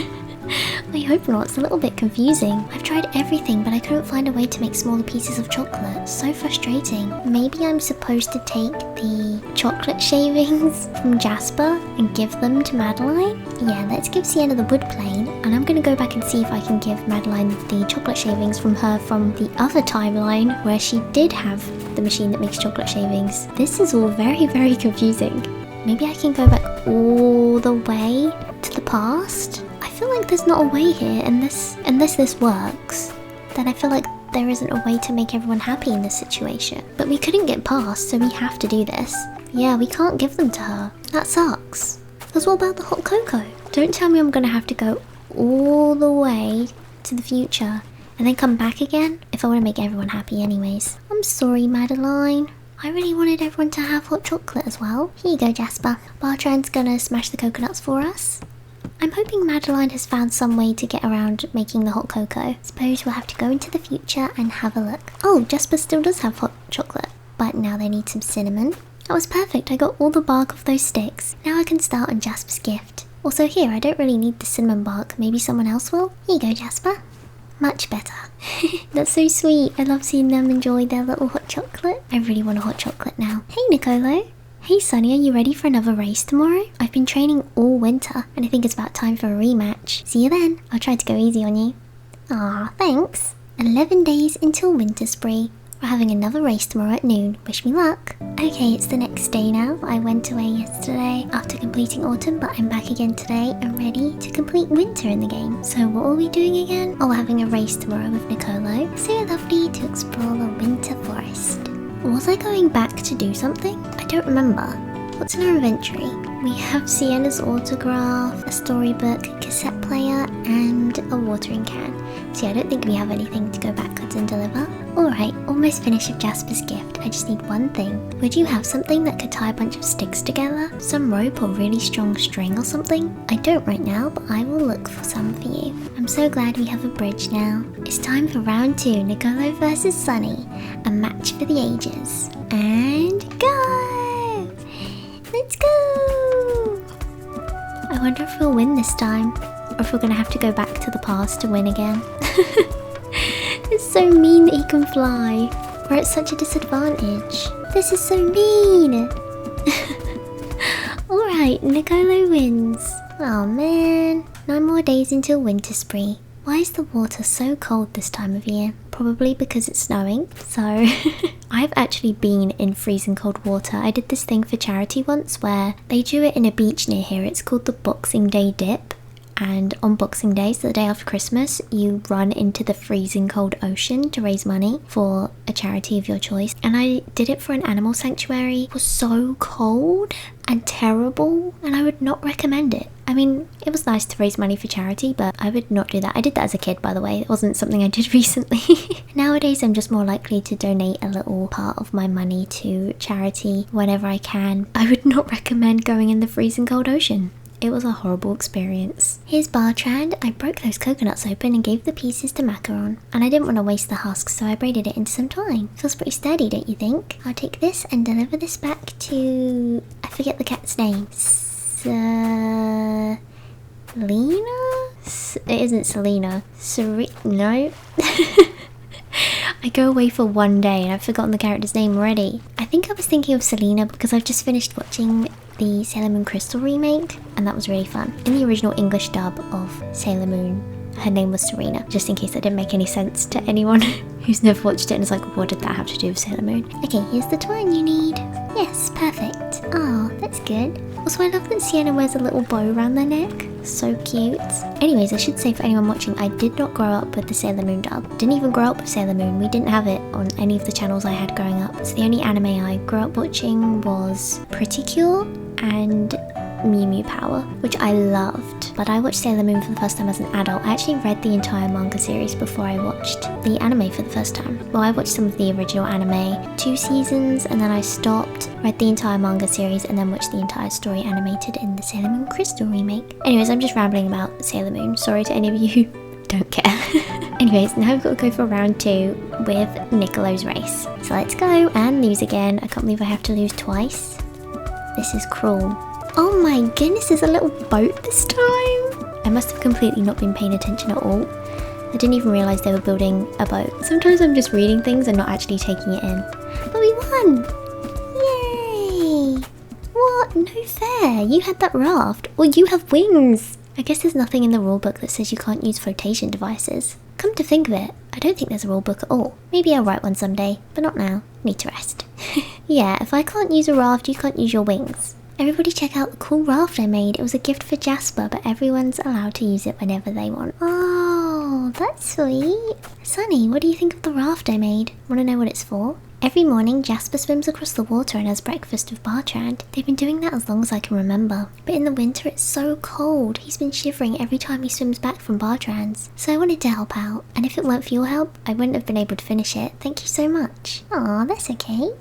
[SPEAKER 1] I hope not. It's a little bit confusing. I've tried everything, but I couldn't find a way to make smaller pieces of chocolate. So frustrating. Maybe I'm supposed to take the chocolate shavings from Jasper and give them to Madeline? Yeah, let's give Sienna the wood plane, and I'm gonna go back and see if I can give Madeline the chocolate shavings from her from the other timeline where she did have the machine that makes chocolate shavings. This is all very, very confusing. Maybe I can go back all the way to the past? I feel like there's not a way here, unless this works. Then I feel like there isn't a way to make everyone happy in this situation. But we couldn't get past, so we have to do this. Yeah, we can't give them to her. That sucks. Because what about the hot cocoa? Don't tell me I'm gonna have to go all the way to the future and then come back again if I want to make everyone happy anyways. I'm sorry, Madeline. I really wanted everyone to have hot chocolate as well. Here you go, Jasper. Bartran's gonna smash the coconuts for us. I'm hoping Madeline has found some way to get around making the hot cocoa. Suppose we'll have to go into the future and have a look. Oh, Jasper still does have hot chocolate, but now they need some cinnamon. That was perfect. I got all the bark off those sticks. Now I can start on Jasper's gift. Also here, I don't really need the cinnamon bark. Maybe someone else will? Here you go, Jasper. Much better. That's so sweet. I love seeing them enjoy their little hot chocolate. I really want a hot chocolate now. Hey, Nicolo. Hey Sunny, are you ready for another race tomorrow? I've been training all winter, and I think it's about time for a rematch. See you then. I'll try to go easy on you. Aw, thanks. 11 days until Winterspree. We're having another race tomorrow at noon. Wish me luck. Okay, it's the next day now. I went away yesterday after completing autumn, but I'm back again today and ready to complete winter in the game. So what are we doing again? Oh, we're having a race tomorrow with Nicolo. So lovely to explore the winter forest. Was I going back to do something? I don't remember. What's in our inventory? We have Sienna's autograph, a storybook, a cassette player, and a watering can. So yeah, I don't think we have anything to go backwards and deliver. Alright, almost finished with Jasper's gift. I just need one thing. Would you have something that could tie a bunch of sticks together? Some rope or really strong string or something? I don't right now, but I will look for some for you. I'm so glad we have a bridge now. It's time for round 2, Nicolo versus Sunny. A match for the ages. And go! Let's go! I wonder if we'll win this time, or if we're gonna have to go back to the past to win again. It's so mean that he can fly. We're at such a disadvantage. This is so mean! Alright, Nicolo wins. Oh man. 9 more days until Winterspree. Why is the water so cold this time of year? Probably because it's snowing. So I've actually been in freezing cold water. I did this thing for charity once where they do it in a beach near here. It's called the Boxing Day Dip. And on Boxing Day, so the day after Christmas, you run into the freezing cold ocean to raise money for a charity of your choice. And I did it for an animal sanctuary. It was so cold and terrible, and I would not recommend it. I mean, it was nice to raise money for charity, but I would not do that. I did that as a kid, by the way. It wasn't something I did recently. Nowadays, I'm just more likely to donate a little part of my money to charity whenever I can. I would not recommend going in the freezing cold ocean. It was a horrible experience. Here's Bartrand. I broke those coconuts open and gave the pieces to Macaron. And I didn't want to waste the husks, so I braided it into some twine. Feels pretty sturdy, don't you think? I'll take this and deliver this back to... I forget the cat's name. Selena? It isn't Selena. No. I go away for one day and I've forgotten the character's name already. I think I was thinking of Selena because I've just finished watching the Sailor Moon Crystal remake, and that was really fun. In the original English dub of Sailor Moon, her name was Serena, just in case that didn't make any sense to anyone who's never watched it and is like, what did that have to do with Sailor Moon? Okay, here's the twine you need. Yes, perfect. Oh, that's good. Also, I love that Sienna wears a little bow around their neck. So cute. Anyways, I should say for anyone watching, I did not grow up with the Sailor Moon dub. Didn't even grow up with Sailor Moon. We didn't have it on any of the channels I had growing up. So the only anime I grew up watching was Pretty Cure and Mew Mew Power, which I loved. But I watched Sailor Moon for the first time as an adult. I actually read the entire manga series before I watched the anime for the first time. Well, I watched some of the original anime, 2 seasons, and then I stopped, read the entire manga series, and then watched the entire story animated in the Sailor Moon Crystal remake. Anyways, I'm just rambling about Sailor Moon. Sorry to any of you who don't care. Anyways, now we've got to go for round 2 with Nicolo's race. So let's go and lose again. I can't believe I have to lose twice. This is cruel. Oh my goodness, there's a little boat this time. I must have completely not been paying attention at all. I didn't even realise they were building a boat. Sometimes I'm just reading things and not actually taking it in. But we won! Yay! What? No fair. You had that raft. Well, you have wings. I guess there's nothing in the rulebook that says you can't use flotation devices. Come to think of it, I don't think there's a rulebook at all. Maybe I'll write one someday, but not now. Need to rest. Yeah, if I can't use a raft, you can't use your wings. Everybody check out the cool raft I made. It was a gift for Jasper, but everyone's allowed to use it whenever they want. Oh, that's sweet. Sunny, what do you think of the raft I made? Want to know what it's for? Every morning, Jasper swims across the water and has breakfast with Bartrand. They've been doing that as long as I can remember. But in the winter, it's so cold. He's been shivering every time he swims back from Bartrand's. So I wanted to help out. And if it weren't for your help, I wouldn't have been able to finish it. Thank you so much. Aw, that's okay.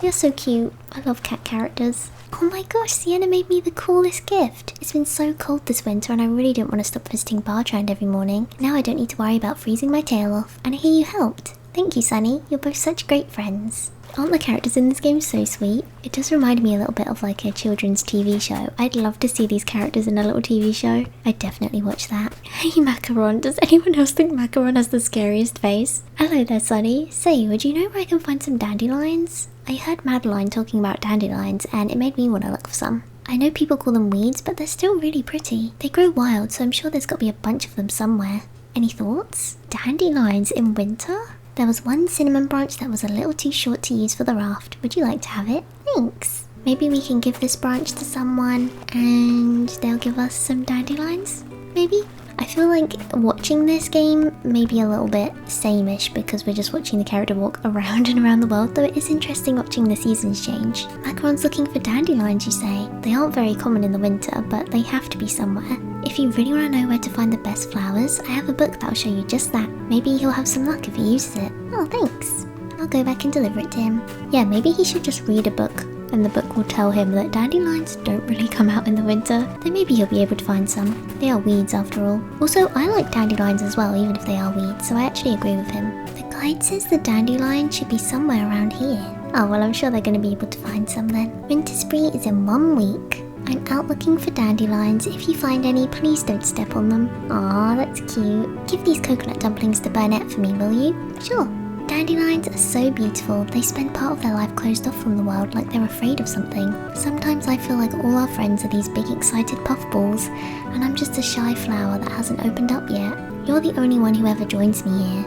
[SPEAKER 1] You're so cute. I love cat characters. Oh my gosh, Sienna made me the coolest gift. It's been so cold this winter and I really didn't want to stop visiting Bartrand every morning. Now I don't need to worry about freezing my tail off. And I hear you helped. Thank you, Sunny. You're both such great friends. Aren't the characters in this game so sweet? It does remind me a little bit of like a children's TV show. I'd love to see these characters in a little TV show. I'd definitely watch that. Hey Macaron, does anyone else think Macaron has the scariest face? Hello there, Sunny. Say, would you know where I can find some dandelions? I heard Madeline talking about dandelions and it made me want to look for some. I know people call them weeds, but they're still really pretty. They grow wild, so I'm sure there's got to be a bunch of them somewhere. Any thoughts? Dandelions in winter? There was one cinnamon branch that was a little too short to use for the raft. Would you like to have it? Thanks. Maybe we can give this branch to someone and they'll give us some dandelions? Maybe? I feel like watching this game may be a little bit same-ish because we're just watching the character walk around and around the world, though it is interesting watching the seasons change. Macaron's looking for dandelions, you say? They aren't very common in the winter, but they have to be somewhere. If you really want to know where to find the best flowers, I have a book that'll show you just that. Maybe he'll have some luck if he uses it. Oh, thanks. I'll go back and deliver it to him. Yeah, maybe he should just read a book and the book will tell him that dandelions don't really come out in the winter. Then maybe he'll be able to find some. They are weeds after all. Also, I like dandelions as well, even if they are weeds, so I actually agree with him. The guide says the dandelion should be somewhere around here. Oh, well, I'm sure they're going to be able to find some then. Winterspree is in 1 week. I'm out looking for dandelions. If you find any, please don't step on them. Aw, that's cute. Give these coconut dumplings to Burnett for me, will you? Sure. Dandelions are so beautiful. They spend part of their life closed off from the world like they're afraid of something. Sometimes I feel like all our friends are these big excited puffballs and I'm just a shy flower that hasn't opened up yet. You're the only one who ever joins me here.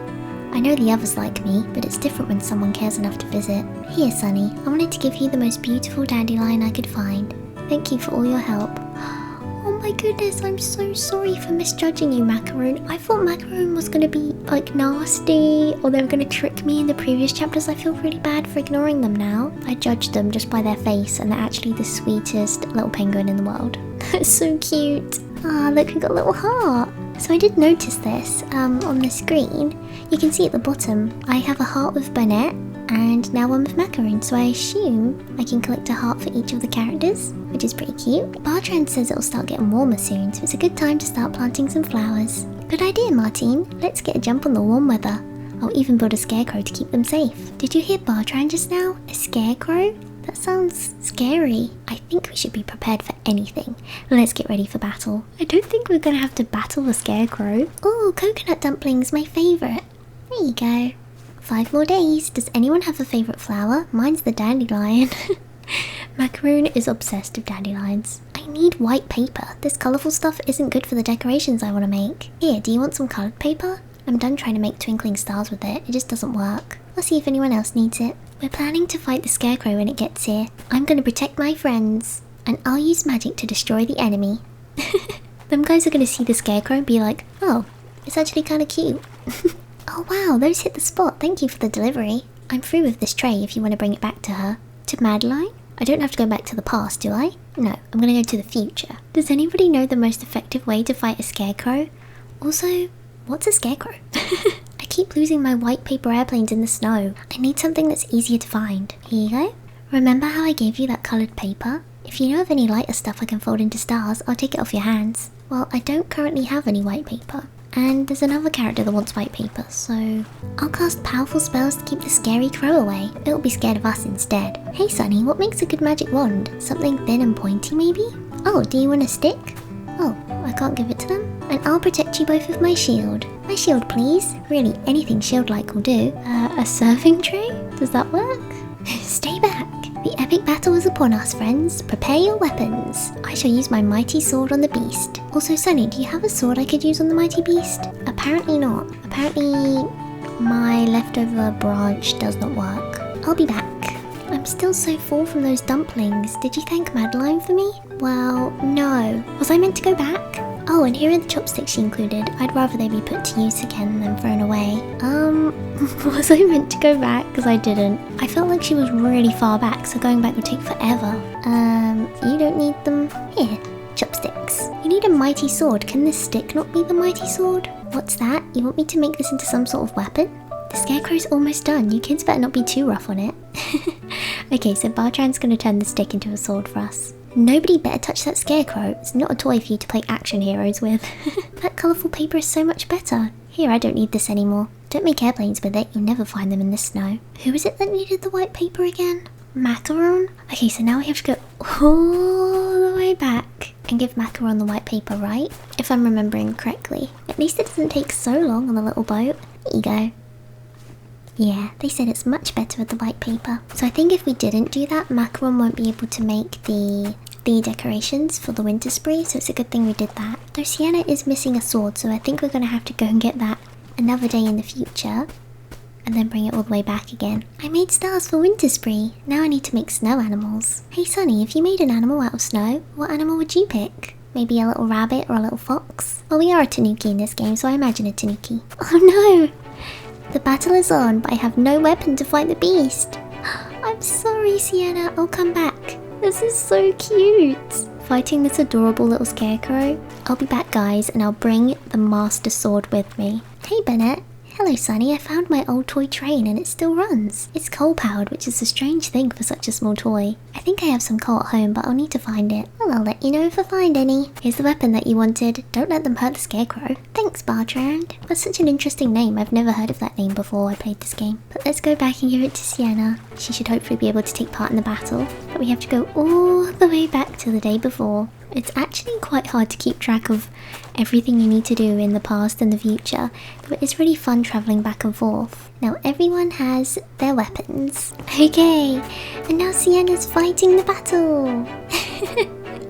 [SPEAKER 1] I know the others like me, but it's different when someone cares enough to visit. Here, Sunny, I wanted to give you the most beautiful dandelion I could find. Thank you for all your help. Oh my goodness, I'm so sorry for misjudging you, Macaroon. I thought Macaroon was gonna be like nasty, or they were gonna trick me in the previous chapters. I feel really bad for ignoring them now. I judged them just by their face, and they're actually the sweetest little penguin in the world. That's so cute. Ah, look, we got a little heart. So I did notice this on the screen. You can see at the bottom, I have a heart with Burnett and now one with Macaroon, so I assume I can collect a heart for each of the characters, which is pretty cute. Bartrand says it'll start getting warmer soon, so it's a good time to start planting some flowers. Good idea, Martine. Let's get a jump on the warm weather. I'll even build a scarecrow to keep them safe. Did you hear Bartrand just now? A scarecrow? That sounds scary. I think we should be prepared for anything. Let's get ready for battle. I don't think we're gonna have to battle the scarecrow. Oh, coconut dumplings, my favourite. There you go. 5 more days. Does anyone have a favourite flower? Mine's the dandelion. Macaroon is obsessed with dandelions. I need white paper. This colourful stuff isn't good for the decorations I want to make. Here, do you want some coloured paper? I'm done trying to make twinkling stars with it. It just doesn't work. I'll see if anyone else needs it. We're planning to fight the scarecrow when it gets here. I'm going to protect my friends. And I'll use magic to destroy the enemy. Them guys are going to see the scarecrow and be like, oh, it's actually kind of cute. Oh wow, those hit the spot. Thank you for the delivery. I'm through with this tray if you want to bring it back to her. To Madeline? I don't have to go back to the past, do I? No, I'm going to go to the future. Does anybody know the most effective way to fight a scarecrow? Also, what's a scarecrow? I keep losing my white paper airplanes in the snow. I need something that's easier to find. Here you go. Remember how I gave you that coloured paper? If you know of any lighter stuff I can fold into stars, I'll take it off your hands. Well, I don't currently have any white paper. And there's another character that wants white paper, so I'll cast powerful spells to keep the scary crow away. It'll be scared of us instead. Hey Sunny, what makes a good magic wand? Something thin and pointy maybe? Oh, do you want a stick? Oh, I can't give it to them? And I'll protect you both with my shield. My shield please. Really, anything shield-like will do. A serving tray? Does that work? Stay back. The epic battle is upon us, friends. Prepare your weapons. I shall use my mighty sword on the beast. Also, Sunny, do you have a sword I could use on the mighty beast? Apparently not. Apparently, my leftover branch does not work. I'll be back. I'm still so full from those dumplings. Did you thank Madeline for me? Well, no. Was I meant to go back? Oh, and here are the chopsticks she included. I'd rather they be put to use again than thrown away. Was I meant to go back? Because I didn't. I felt like she was really far back, so going back would take forever. You don't need them. Here, chopsticks. You need a mighty sword. Can this stick not be the mighty sword? What's that? You want me to make this into some sort of weapon? The scarecrow's almost done. You kids better not be too rough on it. Okay, so Bartrand's gonna turn the stick into a sword for us. Nobody better touch that scarecrow. It's not a toy for you to play action heroes with. That colourful paper is so much better. Here, I don't need this anymore. Don't make airplanes with it. You'll never find them in the snow. Who is it that needed the white paper again? Macaron? Okay, so now we have to go all the way back and give Macaron the white paper, right? If I'm remembering correctly. At least it doesn't take so long on the little boat. There you go. Yeah, they said it's much better with the white paper. So I think if we didn't do that, Macaron won't be able to make the decorations for the winter spree, so it's a good thing we did that. Though Sienna is missing a sword, so I think we're going to have to go and get that another day in the future, and then bring it all the way back again. I made stars for winter spree. Now I need to make snow animals. Hey Sunny, if you made an animal out of snow, what animal would you pick? Maybe a little rabbit or a little fox? Well, we are a Tanuki in this game, so I imagine a Tanuki. Oh no! The battle is on, but I have no weapon to fight the beast. I'm sorry, Sienna. I'll come back. This is so cute. Fighting this adorable little scarecrow. I'll be back, guys, and I'll bring the master sword with me. Hey, Bennett. Hello, Sunny. I found my old toy train and it still runs. It's coal-powered, which is a strange thing for such a small toy. I think I have some coal at home, but I'll need to find it. Well, I'll let you know if I find any. Here's the weapon that you wanted. Don't let them hurt the scarecrow. Thanks, Bartrand. That's such an interesting name. I've never heard of that name before I played this game. But let's go back and give it to Sienna. She should hopefully be able to take part in the battle. But we have to go all the way back to the day before. It's actually quite hard to keep track of everything you need to do in the past and the future, but it's really fun travelling back and forth. Now everyone has their weapons. Okay, and now Sienna's fighting the battle.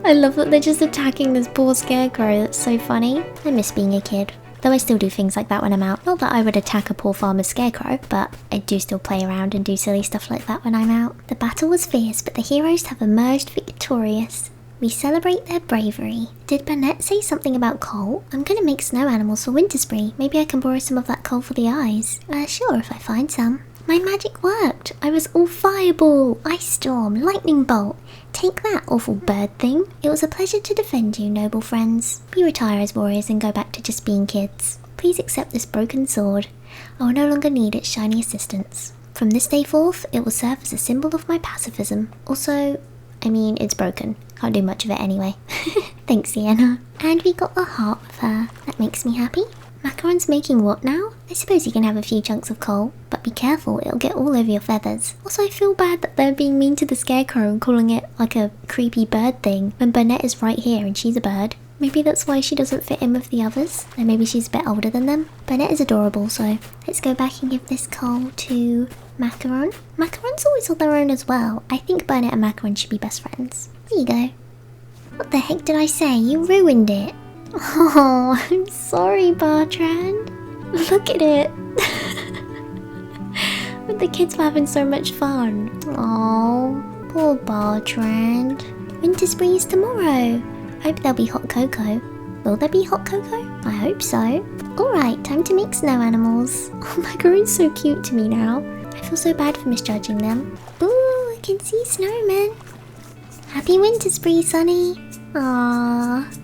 [SPEAKER 1] I love that they're just attacking this poor scarecrow. That's so funny. I miss being a kid. Though I still do things like that when I'm out. Not that I would attack a poor farmer's scarecrow, but I do still play around and do silly stuff like that when I'm out. The battle was fierce, but the heroes have emerged victorious. We celebrate their bravery. Did Burnett say something about coal? I'm gonna make snow animals for Winterspree. Maybe I can borrow some of that coal for the eyes. Sure, if I find some. My magic worked. I was all fireball, ice storm, lightning bolt. Take that, awful bird thing. It was a pleasure to defend you, noble friends. We retire as warriors and go back to just being kids. Please accept this broken sword. I will no longer need its shiny assistance. From this day forth, it will serve as a symbol of my pacifism. Also, I mean, it's broken. Can't do much of it anyway. Thanks, Sienna. And we got a heart with her. That makes me happy. Macaron's making what now? I suppose you can have a few chunks of coal, but be careful, it'll get all over your feathers. Also, I feel bad that they're being mean to the scarecrow and calling it like a creepy bird thing when Burnett is right here and she's a bird. Maybe that's why she doesn't fit in with the others, and maybe she's a bit older than them. Burnett is adorable, so let's go back and give this coal to Macaron. Macaron's always on their own as well. I think Burnett and Macaron should be best friends. There you go. What the heck did I say? You ruined it. Oh, I'm sorry, Bartrand. Look at it. But the kids were having so much fun. Oh, poor Bartrand. Winterspree is tomorrow. Hope there'll be hot cocoa. Will there be hot cocoa? I hope so. Alright, time to make snow animals. Oh, Macaron's so cute to me now. I feel so bad for misjudging them. Ooh, I can see snowmen. Happy Winterspree, Sunny. Aww.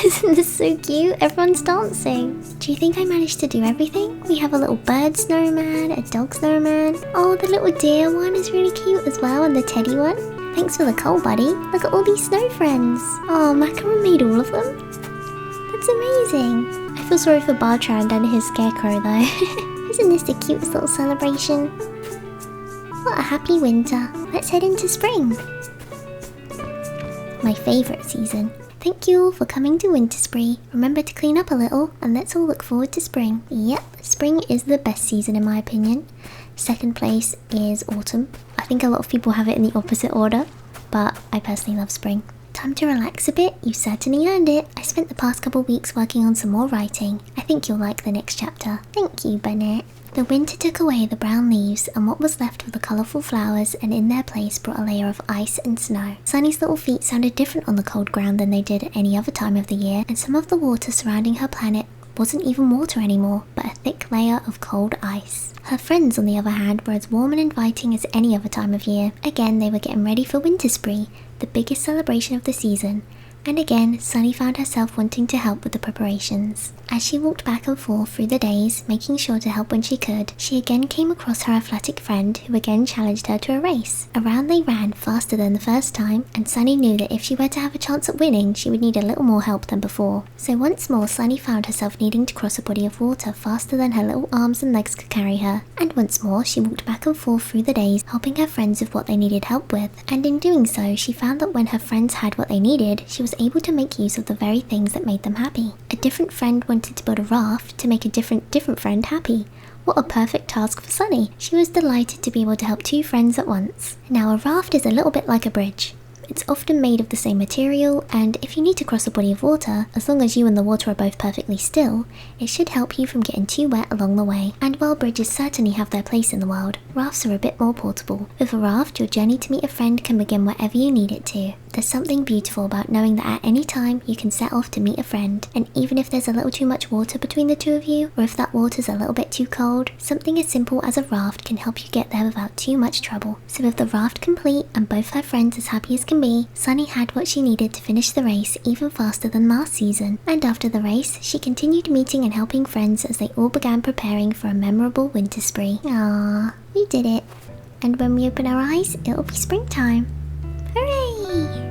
[SPEAKER 1] Isn't this so cute? Everyone's dancing. Do you think I managed to do everything? We have a little bird snowman, a dog snowman. Oh, the little deer one is really cute as well, and the teddy one. Thanks for the coal, buddy. Look at all these snow friends. Oh, Macaron made all of them. That's amazing. I feel sorry for Bartrand and his scarecrow though. Isn't this the cutest little celebration? What a happy winter. Let's head into spring. My favourite season. Thank you all for coming to Winterspree. Remember to clean up a little and let's all look forward to spring. Yep, spring is the best season in my opinion. Second place is autumn. I think a lot of people have it in the opposite order, but I personally love spring. Time to relax a bit, you certainly earned it. I spent the past couple weeks working on some more writing. I think you'll like the next chapter. Thank you, Burnett. The winter took away the brown leaves and what was left were the colourful flowers, and in their place brought a layer of ice and snow. Sunny's little feet sounded different on the cold ground than they did at any other time of the year, and some of the water surrounding her planet wasn't even water anymore, but a thick layer of cold ice. Her friends, on the other hand, were as warm and inviting as any other time of year. Again, they were getting ready for Winterspree, the biggest celebration of the season. And again, Sunny found herself wanting to help with the preparations. As she walked back and forth through the days, making sure to help when she could, she again came across her athletic friend who again challenged her to a race. Around they ran faster than the first time, and Sunny knew that if she were to have a chance at winning, she would need a little more help than before. So once more, Sunny found herself needing to cross a body of water faster than her little arms and legs could carry her. And once more, she walked back and forth through the days, helping her friends with what they needed help with. And in doing so, she found that when her friends had what they needed, she was able to make use of the very things that made them happy. A different friend wanted to build a raft to make a different friend happy. What a perfect task for Sunny. She was delighted to be able to help two friends at once. Now a raft is a little bit like a bridge. It's often made of the same material, and if you need to cross a body of water, as long as you and the water are both perfectly still, it should help you from getting too wet along the way. And while bridges certainly have their place in the world, rafts are a bit more portable. With a raft, your journey to meet a friend can begin wherever you need it to. There's something beautiful about knowing that at any time you can set off to meet a friend, and even if there's a little too much water between the two of you, or if that water's a little bit too cold, something as simple as a raft can help you get there without too much trouble. So with the raft complete and both her friends as happy as can be, Sunny had what she needed to finish the race even faster than last season. And after the race, she continued meeting and helping friends as they all began preparing for a memorable winter spree. Aww, we did it. And when we open our eyes, it'll be springtime. Hooray!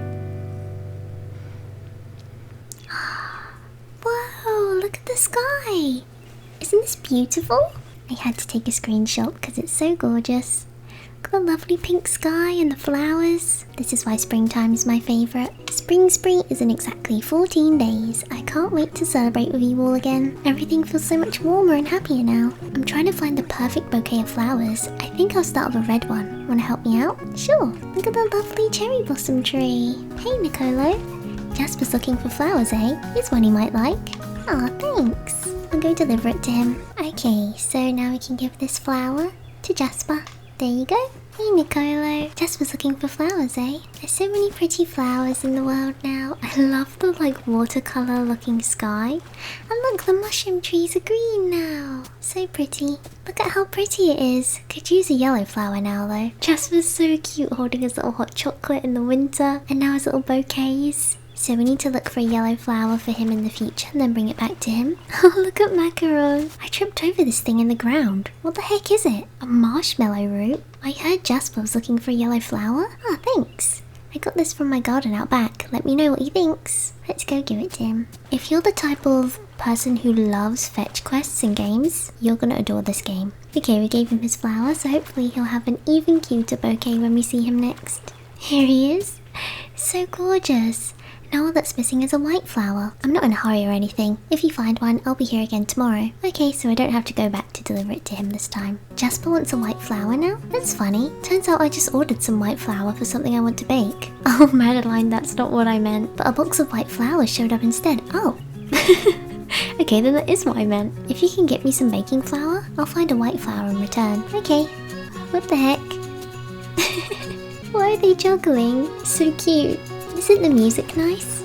[SPEAKER 1] Whoa, look at the sky! Isn't this beautiful? I had to take a screenshot because it's so gorgeous. Look at the lovely pink sky and the flowers. This is why springtime is my favourite. Spring spree is in exactly 14 days. I can't wait to celebrate with you all again. Everything feels so much warmer and happier now. I'm trying to find the perfect bouquet of flowers. I think I'll start with a red one. Wanna help me out? Sure. Look at the lovely cherry blossom tree. Hey Nicolo. Jasper's looking for flowers, eh? Here's one he might like. Aw, thanks. I'll go deliver it to him. Okay, so now we can give this flower to Jasper. There you go. Hey Nicolo. Jasper's looking for flowers, eh? There's so many pretty flowers in the world now. I love the watercolor looking sky. And look, the mushroom trees are green now. So pretty. Look at how pretty it is. Could use a yellow flower now though. Jasper's so cute holding his little hot chocolate in the winter. And now his little bouquets. So we need to look for a yellow flower for him in the future and then bring it back to him. Oh, look at Macaron. I tripped over this thing in the ground. What the heck is it? A marshmallow root? I heard Jasper was looking for a yellow flower. Ah, thanks. I got this from my garden out back. Let me know what he thinks. Let's go give it to him. If you're the type of person who loves fetch quests and games, you're gonna adore this game. Okay, we gave him his flower, so hopefully he'll have an even cuter bouquet when we see him next. Here he is. So gorgeous. Now all that's missing is a white flower. I'm not in a hurry or anything. If you find one, I'll be here again tomorrow. Okay, so I don't have to go back to deliver it to him this time. Jasper wants a white flower now? That's funny. Turns out I just ordered some white flour for something I want to bake. Oh, Madeline, that's not what I meant. But a box of white flowers showed up instead. Oh. Okay, then that is what I meant. If you can get me some baking flour, I'll find a white flower in return. Okay. What the heck? Why are they juggling? So cute. Isn't the music nice?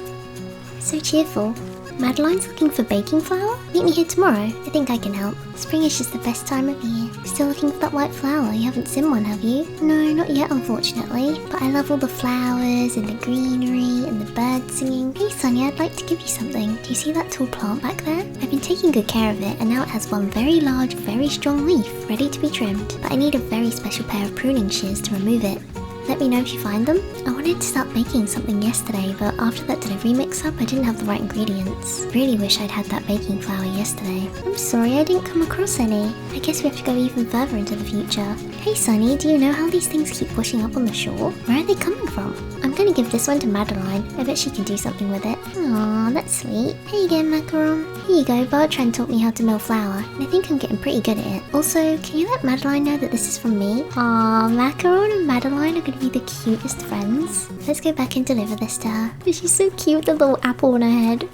[SPEAKER 1] So cheerful. Madeline's looking for baking flour? Meet me here tomorrow. I think I can help. Spring is just the best time of year. Still looking for that white flower? You haven't seen one, have you? No, not yet, unfortunately. But I love all the flowers and the greenery and the birds singing. Hey, Sonia, I'd like to give you something. Do you see that tall plant back there? I've been taking good care of it, and now it has one very large, very strong leaf ready to be trimmed. But I need a very special pair of pruning shears to remove it. Let me know if you find them. I wanted to start baking something yesterday, but after that delivery mix-up, I didn't have the right ingredients. Really wish I'd had that baking flour yesterday. I'm sorry I didn't come across any. I guess we have to go even further into the future. Hey Sunny, do you know how these things keep washing up on the shore? Where are they coming from? I'm gonna give this one to Madeline. I bet she can do something with it. Aww, that's sweet. Here you go, Macaron. Here you go, Bertrand taught me how to mill flour, and I think I'm getting pretty good at it. Also, can you let Madeline know that this is from me? Aww, Macaron and Madeline are gonna be the cutest friends. Let's go back and deliver this to her. She's so cute, the little apple on her head.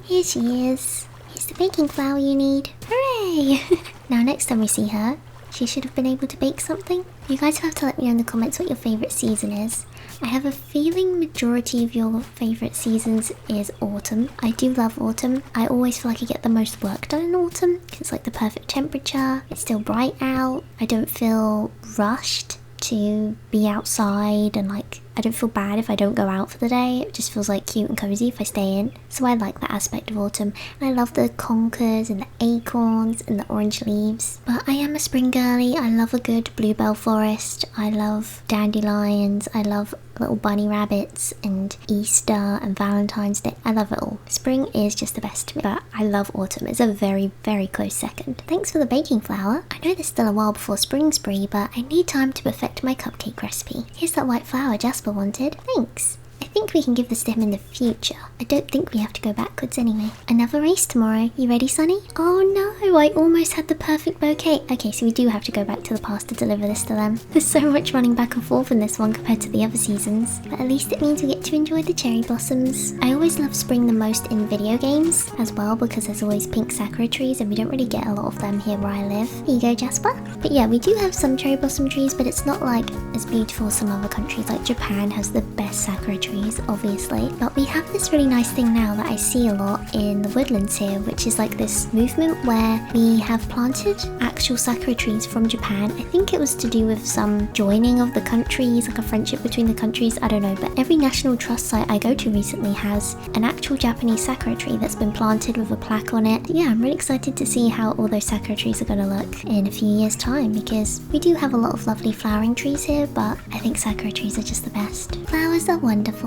[SPEAKER 1] Here she is. Here's the baking flour you need. Hooray! Now next time we see her, she should have been able to bake something. You guys have to let me know in the comments what your favourite season is. I have a feeling majority of your favourite seasons is autumn. I do love autumn. I always feel like I get the most work done in autumn because it's like the perfect temperature. It's still bright out. I don't feel rushed to be outside, and like I don't feel bad if I don't go out for the day. It just feels like cute and cozy if I stay in. So I like that aspect of autumn. And I love the conkers and the acorns and the orange leaves. But I am a spring girly. I love a good bluebell forest. I love dandelions. I love little bunny rabbits and Easter and Valentine's Day. I love it all. Spring is just the best to me, but I love autumn. It's a very, very close second. Thanks for the baking flour. I know there's still a while before spring spree, but I need time to perfect my cupcake recipe. Here's that white flour Jasper wanted. Thanks. I think we can give this to him in the future. I don't think we have to go backwards anyway. Another race tomorrow. You ready, Sunny? Oh no, I almost had the perfect bouquet. Okay, so we do have to go back to the past to deliver this to them. There's so much running back and forth in this one compared to the other seasons. But at least it means we get to enjoy the cherry blossoms. I always love spring the most in video games as well because there's always pink sakura trees and we don't really get a lot of them here where I live. Here you go, Jasper. But yeah, we do have some cherry blossom trees, but it's not like as beautiful as some other countries. Like Japan has the best sakura trees, obviously, but we have this really nice thing now that I see a lot in the woodlands here, which is like this movement where we have planted actual sakura trees from Japan. I think it was to do with some joining of the countries, like a friendship between the countries, I don't know, but every national trust site I go to recently has an actual Japanese sakura tree that's been planted with a plaque on it. Yeah, I'm really excited to see how all those sakura trees are going to look in a few years time, because we do have a lot of lovely flowering trees here, but I think sakura trees are just the best. Flowers are wonderful.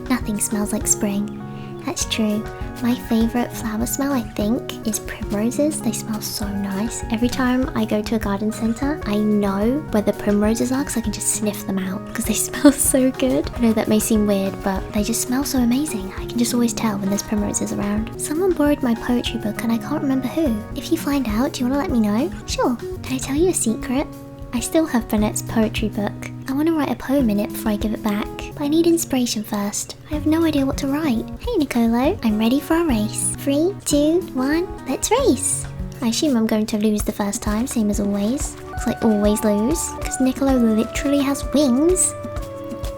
[SPEAKER 1] Nothing smells like spring. That's true. My favourite flower smell, I think, is primroses. They smell so nice. Every time I go to a garden centre, I know where the primroses are because I can just sniff them out because they smell so good. I know that may seem weird, but they just smell so amazing. I can just always tell when there's primroses around. Someone borrowed my poetry book and I can't remember who. If you find out, do you want to let me know? Sure. Can I tell you a secret? I still have Burnette's poetry book. I want to write a poem in it before I give it back, but I need inspiration first. I have no idea what to write. Hey Nicolo, I'm ready for a race. 3, 2, 1, let's race! I assume I'm going to lose the first time, same as always. Because I always lose, because Nicolo literally has wings.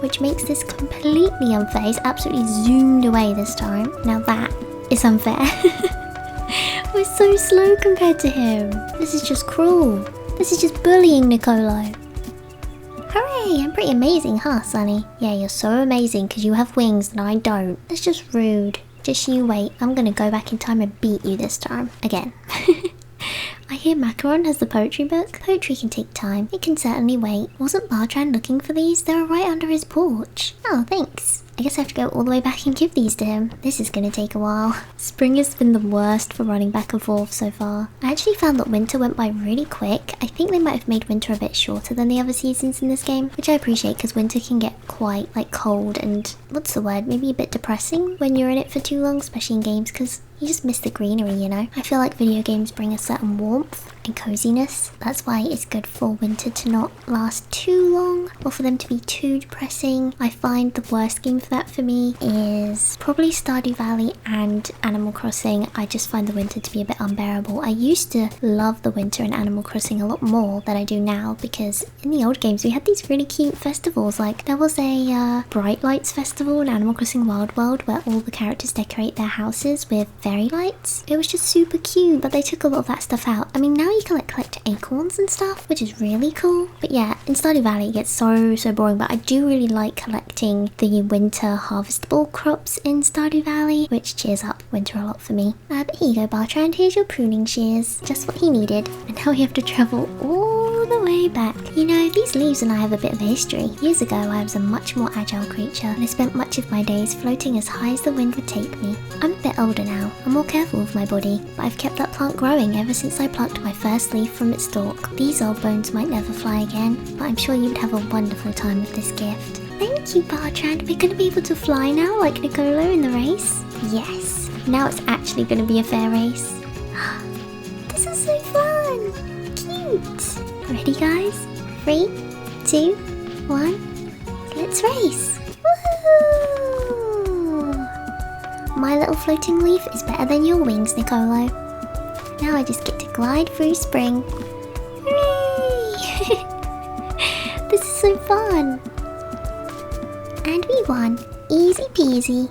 [SPEAKER 1] Which makes this completely unfair. He's absolutely zoomed away this time. Now that is unfair. We're so slow compared to him. This is just cruel. This is just bullying Nicolo. Hooray, I'm pretty amazing, huh, Sonny? Yeah, you're so amazing because you have wings and I don't. That's just rude. Just you wait. I'm gonna go back in time and beat you this time. Again. I hear Macaron has the poetry book. Poetry can take time. It can certainly wait. Wasn't Bartrand looking for these? They were right under his porch. Oh, thanks. I guess I have to go all the way back and give these to him. This is gonna take a while. Spring has been the worst for running back and forth so far. I actually found that winter went by really quick. I think they might have made winter a bit shorter than the other seasons in this game, which I appreciate because winter can get quite cold and, what's the word, maybe a bit depressing when you're in it for too long, especially in games because you just miss the greenery, you know? I feel like video games bring a certain warmth and coziness. That's why it's good for winter to not last too long or for them to be too depressing. I find the worst game for that for me is probably Stardew Valley and Animal Crossing. I just find the winter to be a bit unbearable. I used to love the winter in Animal Crossing a lot more than I do now because in the old games we had these really cute festivals. Like there was a Bright Lights festival in Animal Crossing Wild World where all the characters decorate their houses with fairy lights. It was just super cute, but they took a lot of that stuff out. I mean, now you can collect acorns and stuff, which is really cool. But yeah, in Stardew Valley it gets so boring, but I do really like collecting the winter harvestable crops in Stardew Valley, which cheers up winter a lot for me. But here you go, Bartrand, here's your pruning shears. Just what he needed. And now we have to travel all the way back. You know, these leaves and I have a bit of a history. Years ago, I was a much more agile creature, and I spent much of my days floating as high as the wind would take me. I'm a bit older now. I'm more careful with my body, but I've kept that plant growing ever since I plucked my first leaf from its stalk. These old bones might never fly again, but I'm sure you would have a wonderful time with this gift. Thank you, Bartrand. We're going to be able to fly now, like Nicolo in the race? Yes. Now it's actually going to be a fair race. This is so fun. Cute. Ready, guys? 3, 2, 1. Let's race. Woohoo! My little floating leaf is better than your wings, Nicolo. Now I just get to glide through spring. Hooray! This is so fun. And we won. Easy peasy.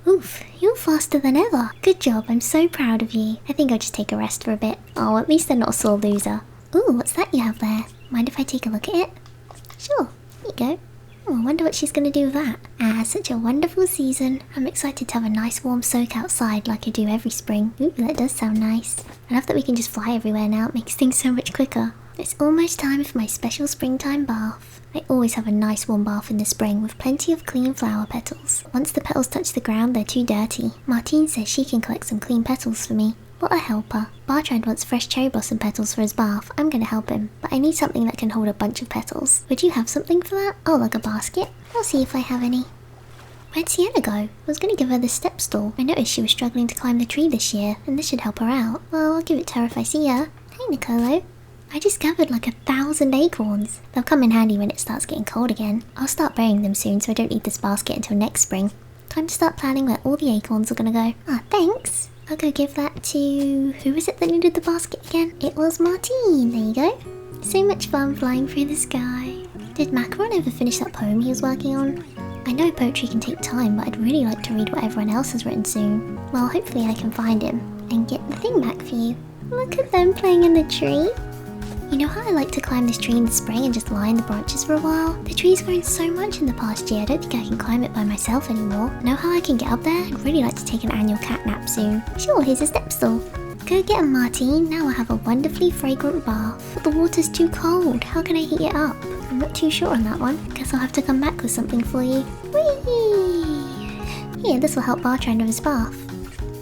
[SPEAKER 1] Oof, you're faster than ever. Good job, I'm so proud of you. I think I'll just take a rest for a bit. Oh, at least I'm not a sore loser. Ooh, what's that you have there? Mind if I take a look at it? Sure, here you go. Oh, I wonder what she's going to do with that. Ah, such a wonderful season. I'm excited to have a nice warm soak outside like I do every spring. Ooh, that does sound nice. I love that we can just fly everywhere now. It makes things so much quicker. It's almost time for my special springtime bath. I always have a nice warm bath in the spring with plenty of clean flower petals. Once the petals touch the ground, they're too dirty. Martine says she can collect some clean petals for me. What a helper. Bartrand wants fresh cherry blossom petals for his bath. I'm gonna help him, but I need something that can hold a bunch of petals. Would you have something for that? Oh, like a basket? I'll see if I have any. Where'd Sienna go? I was gonna give her the step stool. I noticed she was struggling to climb the tree this year, and this should help her out. Well, I'll give it to her if I see her. Hey, Nicolo. I just gathered like 1,000 acorns. They'll come in handy when it starts getting cold again. I'll start burying them soon so I don't need this basket until next spring. Time to start planning where all the acorns are gonna go. Ah, thanks. I'll go give that to... who was it that needed the basket again? It was Martine. There you go. So much fun flying through the sky. Did Macaron ever finish that poem he was working on? I know poetry can take time, but I'd really like to read what everyone else has written soon. Well, hopefully I can find him and get the thing back for you. Look at them playing in the tree. You know how I like to climb this tree in the spring and just lie in the branches for a while? The tree's grown so much in the past year, I don't think I can climb it by myself anymore. Know how I can get up there? I'd really like to take an annual cat nap soon. Sure, here's a step stool. Go get him, Martine. Now I have a wonderfully fragrant bath. But the water's too cold. How can I heat it up? I'm not too sure on that one. Guess I'll have to come back with something for you. Whee! Here, this will help Bartrand with his bath.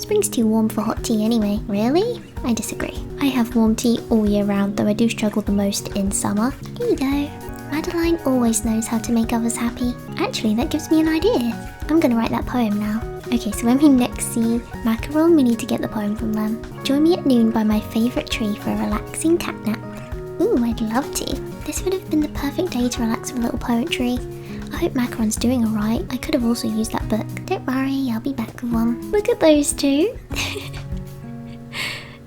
[SPEAKER 1] Spring's too warm for hot tea anyway. Really? I disagree. I have warm tea all year round, though I do struggle the most in summer. Here you go. Madeline always knows how to make others happy. Actually, that gives me an idea. I'm gonna write that poem now. Okay, so when we next see Macaron, we need to get the poem from them. Join me at noon by my favourite tree for a relaxing cat nap. Ooh, I'd love to. This would have been the perfect day to relax with a little poetry. I hope Macaron's doing alright. I could have also used that book. Don't worry, I'll be back with one. Look at those two.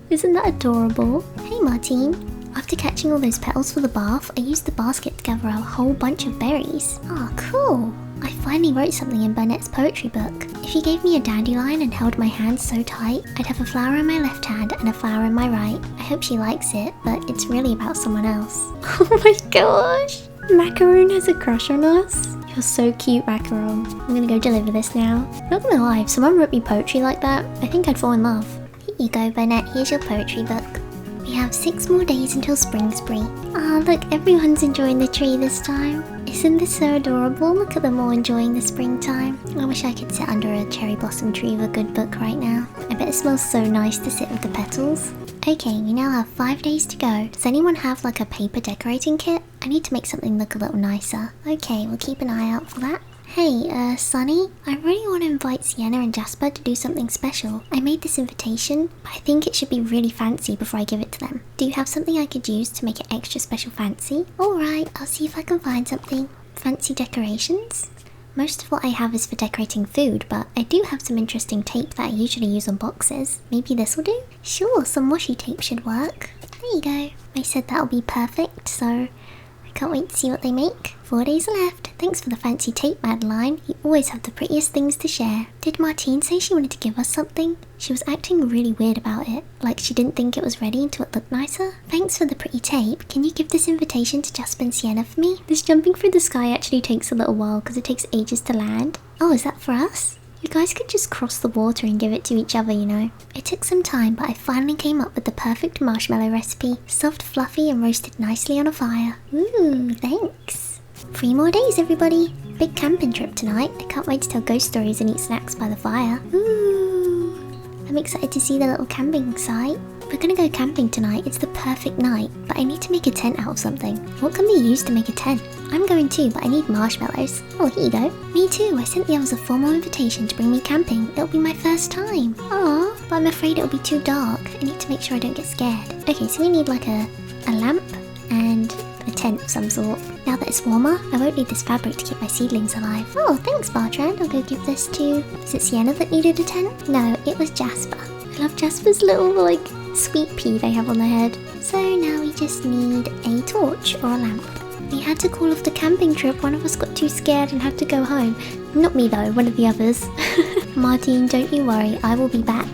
[SPEAKER 1] Isn't that adorable? Hey Martine. After catching all those petals for the bath, I used the basket to gather a whole bunch of berries. Oh, cool. I finally wrote something in Burnett's poetry book. If you gave me a dandelion and held my hand so tight, I'd have a flower in my left hand and a flower in my right. I hope she likes it, but it's really about someone else. Oh my gosh! Macaron has a crush on us? You're so cute, Macaron. I'm gonna go deliver this now. Not gonna lie, if someone wrote me poetry like that, I think I'd fall in love. Here you go, Burnett. Here's your poetry book. We have 6 more days until spring spree. Ah, look, everyone's enjoying the tree this time. Isn't this so adorable? Look at them all enjoying the springtime. I wish I could sit under a cherry blossom tree with a good book right now. I bet it smells so nice to sit with the petals. Okay, we now have 5 days to go. Does anyone have like a paper decorating kit? I need to make something look a little nicer. Okay, we'll keep an eye out for that. Hey, Sunny, I really want to invite Sienna and Jasper to do something special. I made this invitation, but I think it should be really fancy before I give it to them. Do you have something I could use to make it extra special fancy? Alright, I'll see if I can find something. Fancy decorations? Most of what I have is for decorating food, but I do have some interesting tape that I usually use on boxes. Maybe this will do? Sure, some washi tape should work. There you go. They said that'll be perfect, so I can't wait to see what they make. 4 days left. Thanks for the fancy tape, Madeline. You always have the prettiest things to share. Did Martine say she wanted to give us something? She was acting really weird about it, like she didn't think it was ready until it looked nicer. Thanks for the pretty tape. Can you give this invitation to Jasper and Sienna for me? This jumping through the sky actually takes a little while because it takes ages to land. Oh, is that for us? You guys could just cross the water and give it to each other, you know. It took some time, but I finally came up with the perfect marshmallow recipe. Soft, fluffy, and roasted nicely on a fire. Ooh, thanks. 3 more days, everybody. Big camping trip tonight. I can't wait to tell ghost stories and eat snacks by the fire. Ooh. I'm excited to see the little camping site. We're gonna go camping tonight. It's the perfect night, but I need to make a tent out of something. What can we use to make a tent? I'm going too, but I need marshmallows. Oh, here you go. Me too. I sent the others a formal invitation to bring me camping. It'll be my first time. Aww, but I'm afraid it'll be too dark. I need to make sure I don't get scared. Okay, so we need like a lamp and a tent of some sort. Now that it's warmer, I won't need this fabric to keep my seedlings alive. Oh, thanks, Bartrand. I'll go give this to... Is it Sienna that needed a tent? No, it was Jasper. I love Jasper's little, like, sweet pea they have on their head. So now we just need a torch or a lamp. We had to call off the camping trip. One of us got too scared and had to go home. Not me though, one of the others. Martine, don't you worry, I will be back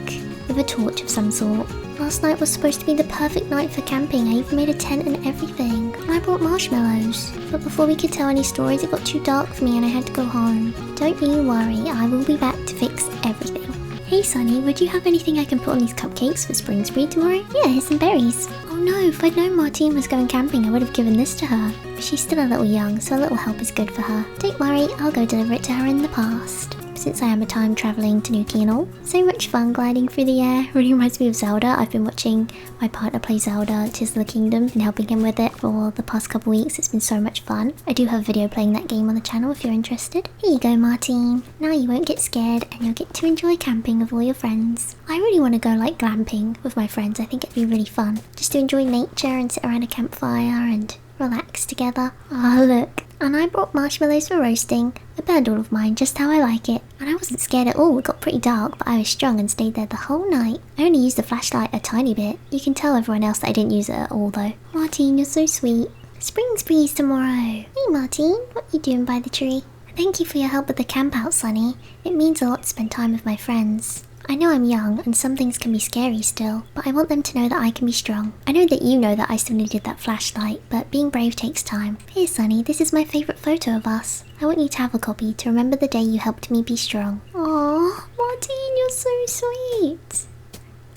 [SPEAKER 1] with a torch of some sort. Last night was supposed to be the perfect night for camping. I even made a tent and everything. And I brought marshmallows. But before we could tell any stories, it got too dark for me and I had to go home. Don't you worry, I will be back to fix everything. Hey Sunny, would you have anything I can put on these cupcakes for spring spree tomorrow? Yeah, here's some berries. Oh no, if I'd known Martine was going camping, I would have given this to her. But she's still a little young, so a little help is good for her. Don't worry, I'll go deliver it to her in the past. Since I am a time-travelling Tanuki and all. So much fun gliding through the air. Really reminds me of Zelda. I've been watching my partner play Zelda, Tears of the Kingdom, and helping him with it for the past couple weeks. It's been so much fun. I do have a video playing that game on the channel if you're interested. Here you go, Martine. Now you won't get scared and you'll get to enjoy camping with all your friends. I really want to go like glamping with my friends. I think it'd be really fun. Just to enjoy nature and sit around a campfire and relax together. Oh, look. And I brought marshmallows for roasting. I burned all of mine just how I like it. And I wasn't scared at all. It got pretty dark, but I was strong and stayed there the whole night. I only used the flashlight a tiny bit. You can tell everyone else that I didn't use it at all though. Martine, you're so sweet. Spring spree's tomorrow. Hey Martine, what you doing by the tree? Thank you for your help with the camp out, Sunny. It means a lot to spend time with my friends. I know I'm young and some things can be scary still, but I want them to know that I can be strong. I know that you know that I still needed that flashlight, but being brave takes time. Here Sunny, this is my favourite photo of us. I want you to have a copy to remember the day you helped me be strong. Aww, Martine, you're so sweet.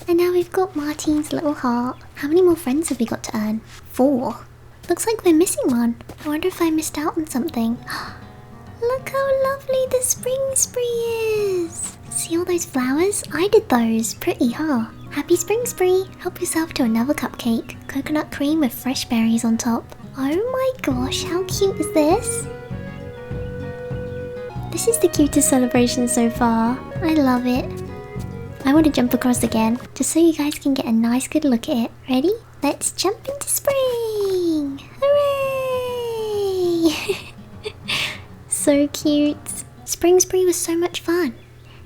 [SPEAKER 1] And now we've got Martine's little heart. How many more friends have we got to earn? 4. Looks like we're missing one. I wonder if I missed out on something. Look how lovely the spring spree is. See all those flowers? I did those. Pretty, huh? Happy spring spree. Help yourself to another cupcake. Coconut cream with fresh berries on top. Oh my gosh, how cute is this? This is the cutest celebration so far. I love it. I want to jump across again, just so you guys can get a nice good look at it. Ready? Let's jump into spring! Sunny! So cute. Spring was so much fun.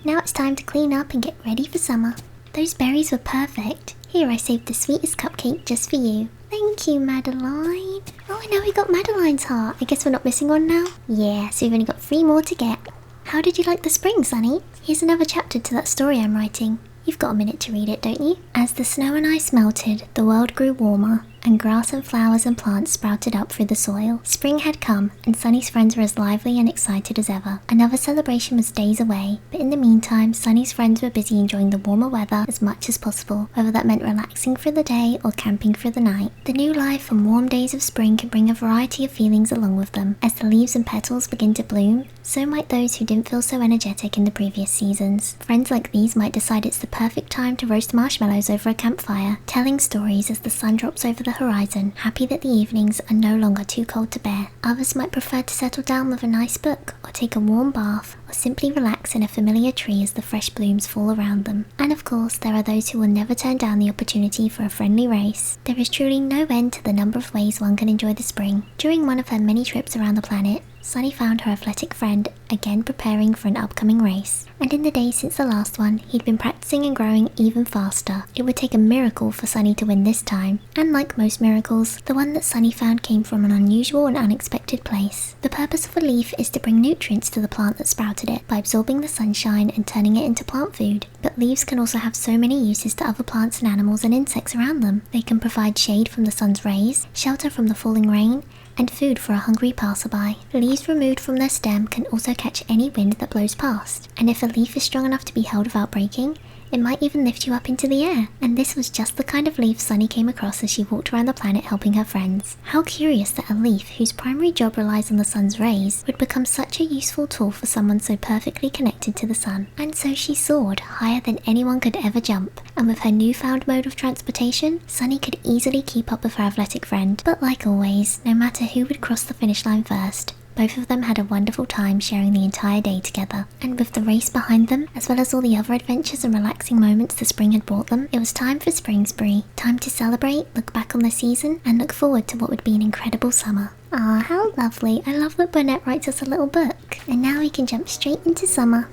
[SPEAKER 1] Now it's time to clean up and get ready for summer. Those berries were perfect. Here, I saved the sweetest cupcake just for you. Thank you, Madeline. Oh, and now we got Madeline's heart. I guess we're not missing one now? Yeah, so we've only got 3 more to get. How did you like the spring, Sunny? Here's another chapter to that story I'm writing. You've got a minute to read it, don't you? As the snow and ice melted, the world grew warmer, and grass and flowers and plants sprouted up through the soil. Spring had come, and Sunny's friends were as lively and excited as ever. Another celebration was days away, but in the meantime, Sunny's friends were busy enjoying the warmer weather as much as possible, whether that meant relaxing for the day or camping for the night. The new life and warm days of spring can bring a variety of feelings along with them. As the leaves and petals begin to bloom, so might those who didn't feel so energetic in the previous seasons. Friends like these might decide it's the perfect time to roast marshmallows over a campfire, telling stories as the sun drops over the horizon, happy that the evenings are no longer too cold to bear. Others might prefer to settle down with a nice book, or take a warm bath, or simply relax in a familiar tree as the fresh blooms fall around them. And of course, there are those who will never turn down the opportunity for a friendly race. There is truly no end to the number of ways one can enjoy the spring. During one of her many trips around the planet, Sunny found her athletic friend again preparing for an upcoming race. And in the days since the last one, he'd been practicing and growing even faster. It would take a miracle for Sunny to win this time. And like most miracles, the one that Sunny found came from an unusual and unexpected place. The purpose of a leaf is to bring nutrients to the plant that sprouted it by absorbing the sunshine and turning it into plant food. But leaves can also have so many uses to other plants and animals and insects around them. They can provide shade from the sun's rays, shelter from the falling rain, and food for a hungry passerby. Leaves removed from their stem can also catch any wind that blows past, and if a leaf is strong enough to be held without breaking, it might even lift you up into the air. And this was just the kind of leaf Sunny came across as she walked around the planet helping her friends. How curious that a leaf whose primary job relies on the sun's rays would become such a useful tool for someone so perfectly connected to the sun. And so she soared higher than anyone could ever jump, and with her newfound mode of transportation, Sunny could easily keep up with her athletic friend. But like always, no matter who would cross the finish line first, both of them had a wonderful time sharing the entire day together. And with the race behind them, as well as all the other adventures and relaxing moments the spring had brought them, it was time for Spring-spree. Time to celebrate, look back on the season, and look forward to what would be an incredible summer. Ah, how lovely. I love that Burnett writes us a little book. And now we can jump straight into summer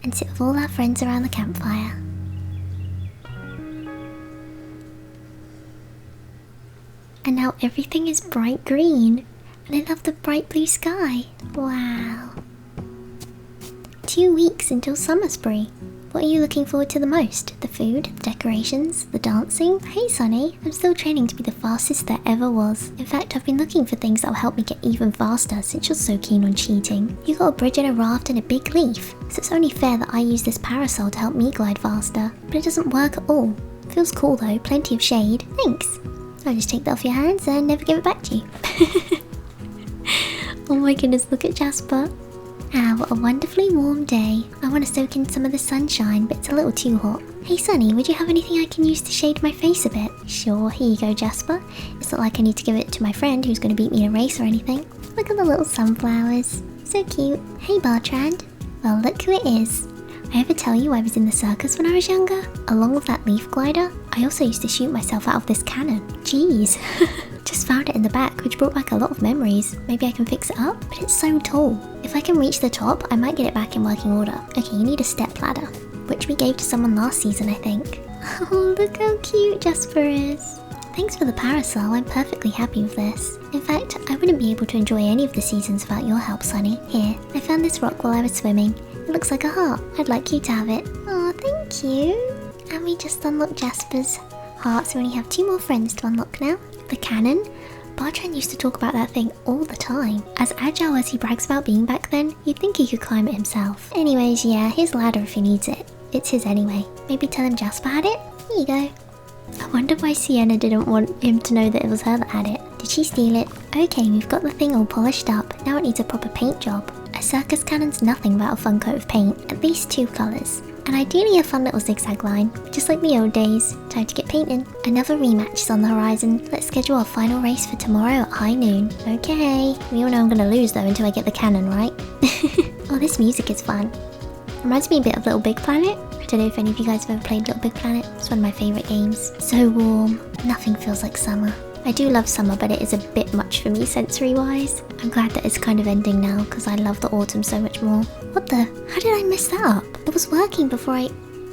[SPEAKER 1] and sit with all our friends around the campfire. And now everything is bright green. And I love the bright blue sky. Wow. 2 weeks until Summerspree. What are you looking forward to the most? The food, the decorations, the dancing? Hey Sunny, I'm still training to be the fastest there ever was. In fact, I've been looking for things that will help me get even faster since you're so keen on cheating. You got a bridge and a raft and a big leaf, so it's only fair that I use this parasol to help me glide faster. But it doesn't work at all. Feels cool though, plenty of shade. Thanks. I'll just take that off your hands and never give it back to you. Oh my goodness, look at Jasper. Ah, what a wonderfully warm day. I want to soak in some of the sunshine, but it's a little too hot. Hey Sunny, would you have anything I can use to shade my face a bit? Sure, here you go Jasper. It's not like I need to give it to my friend who's going to beat me in a race or anything. Look at the little sunflowers. So cute. Hey Bartrand. Well, look who it is. I ever tell you I was in the circus when I was younger? Along with that leaf glider, I also used to shoot myself out of this cannon. Jeez. Just found it in the back, which brought back a lot of memories. Maybe I can fix it up? But it's so tall. If I can reach the top, I might get it back in working order. Okay, you need a step ladder, which we gave to someone last season, I think. Oh, look how cute Jasper is. Thanks for the parasol, I'm perfectly happy with this. In fact, I wouldn't be able to enjoy any of the seasons without your help, Sunny. Here, I found this rock while I was swimming. It looks like a heart. I'd like you to have it. Oh, thank you. And we just unlocked Jasper's heart, so we only have 2 more friends to unlock now. The cannon? Bartrand used to talk about that thing all the time. As agile as he brags about being back then, you'd think he could climb it himself. Anyways, yeah, his ladder if he needs it. It's his anyway. Maybe tell him Jasper had it? Here you go. I wonder why Sienna didn't want him to know that it was her that had it. Did she steal it? Okay, we've got the thing all polished up. Now it needs a proper paint job. A circus cannon's nothing without a fun coat of paint. At least 2 colours. And ideally a fun little zigzag line, just like the old days. Time to get painting. Another rematch is on the horizon. Let's schedule our final race for tomorrow at high noon. Okay, we all know I'm gonna lose though until I get the cannon, right? Oh, this music is fun. Reminds me a bit of Little Big Planet. I don't know if any of you guys have ever played Little Big Planet. It's one of my favourite games. So warm. Nothing feels like summer. I do love summer, but it is a bit much for me sensory-wise. I'm glad that it's kind of ending now because I love the autumn so much more. What the? How did I mess that up? It was working before I...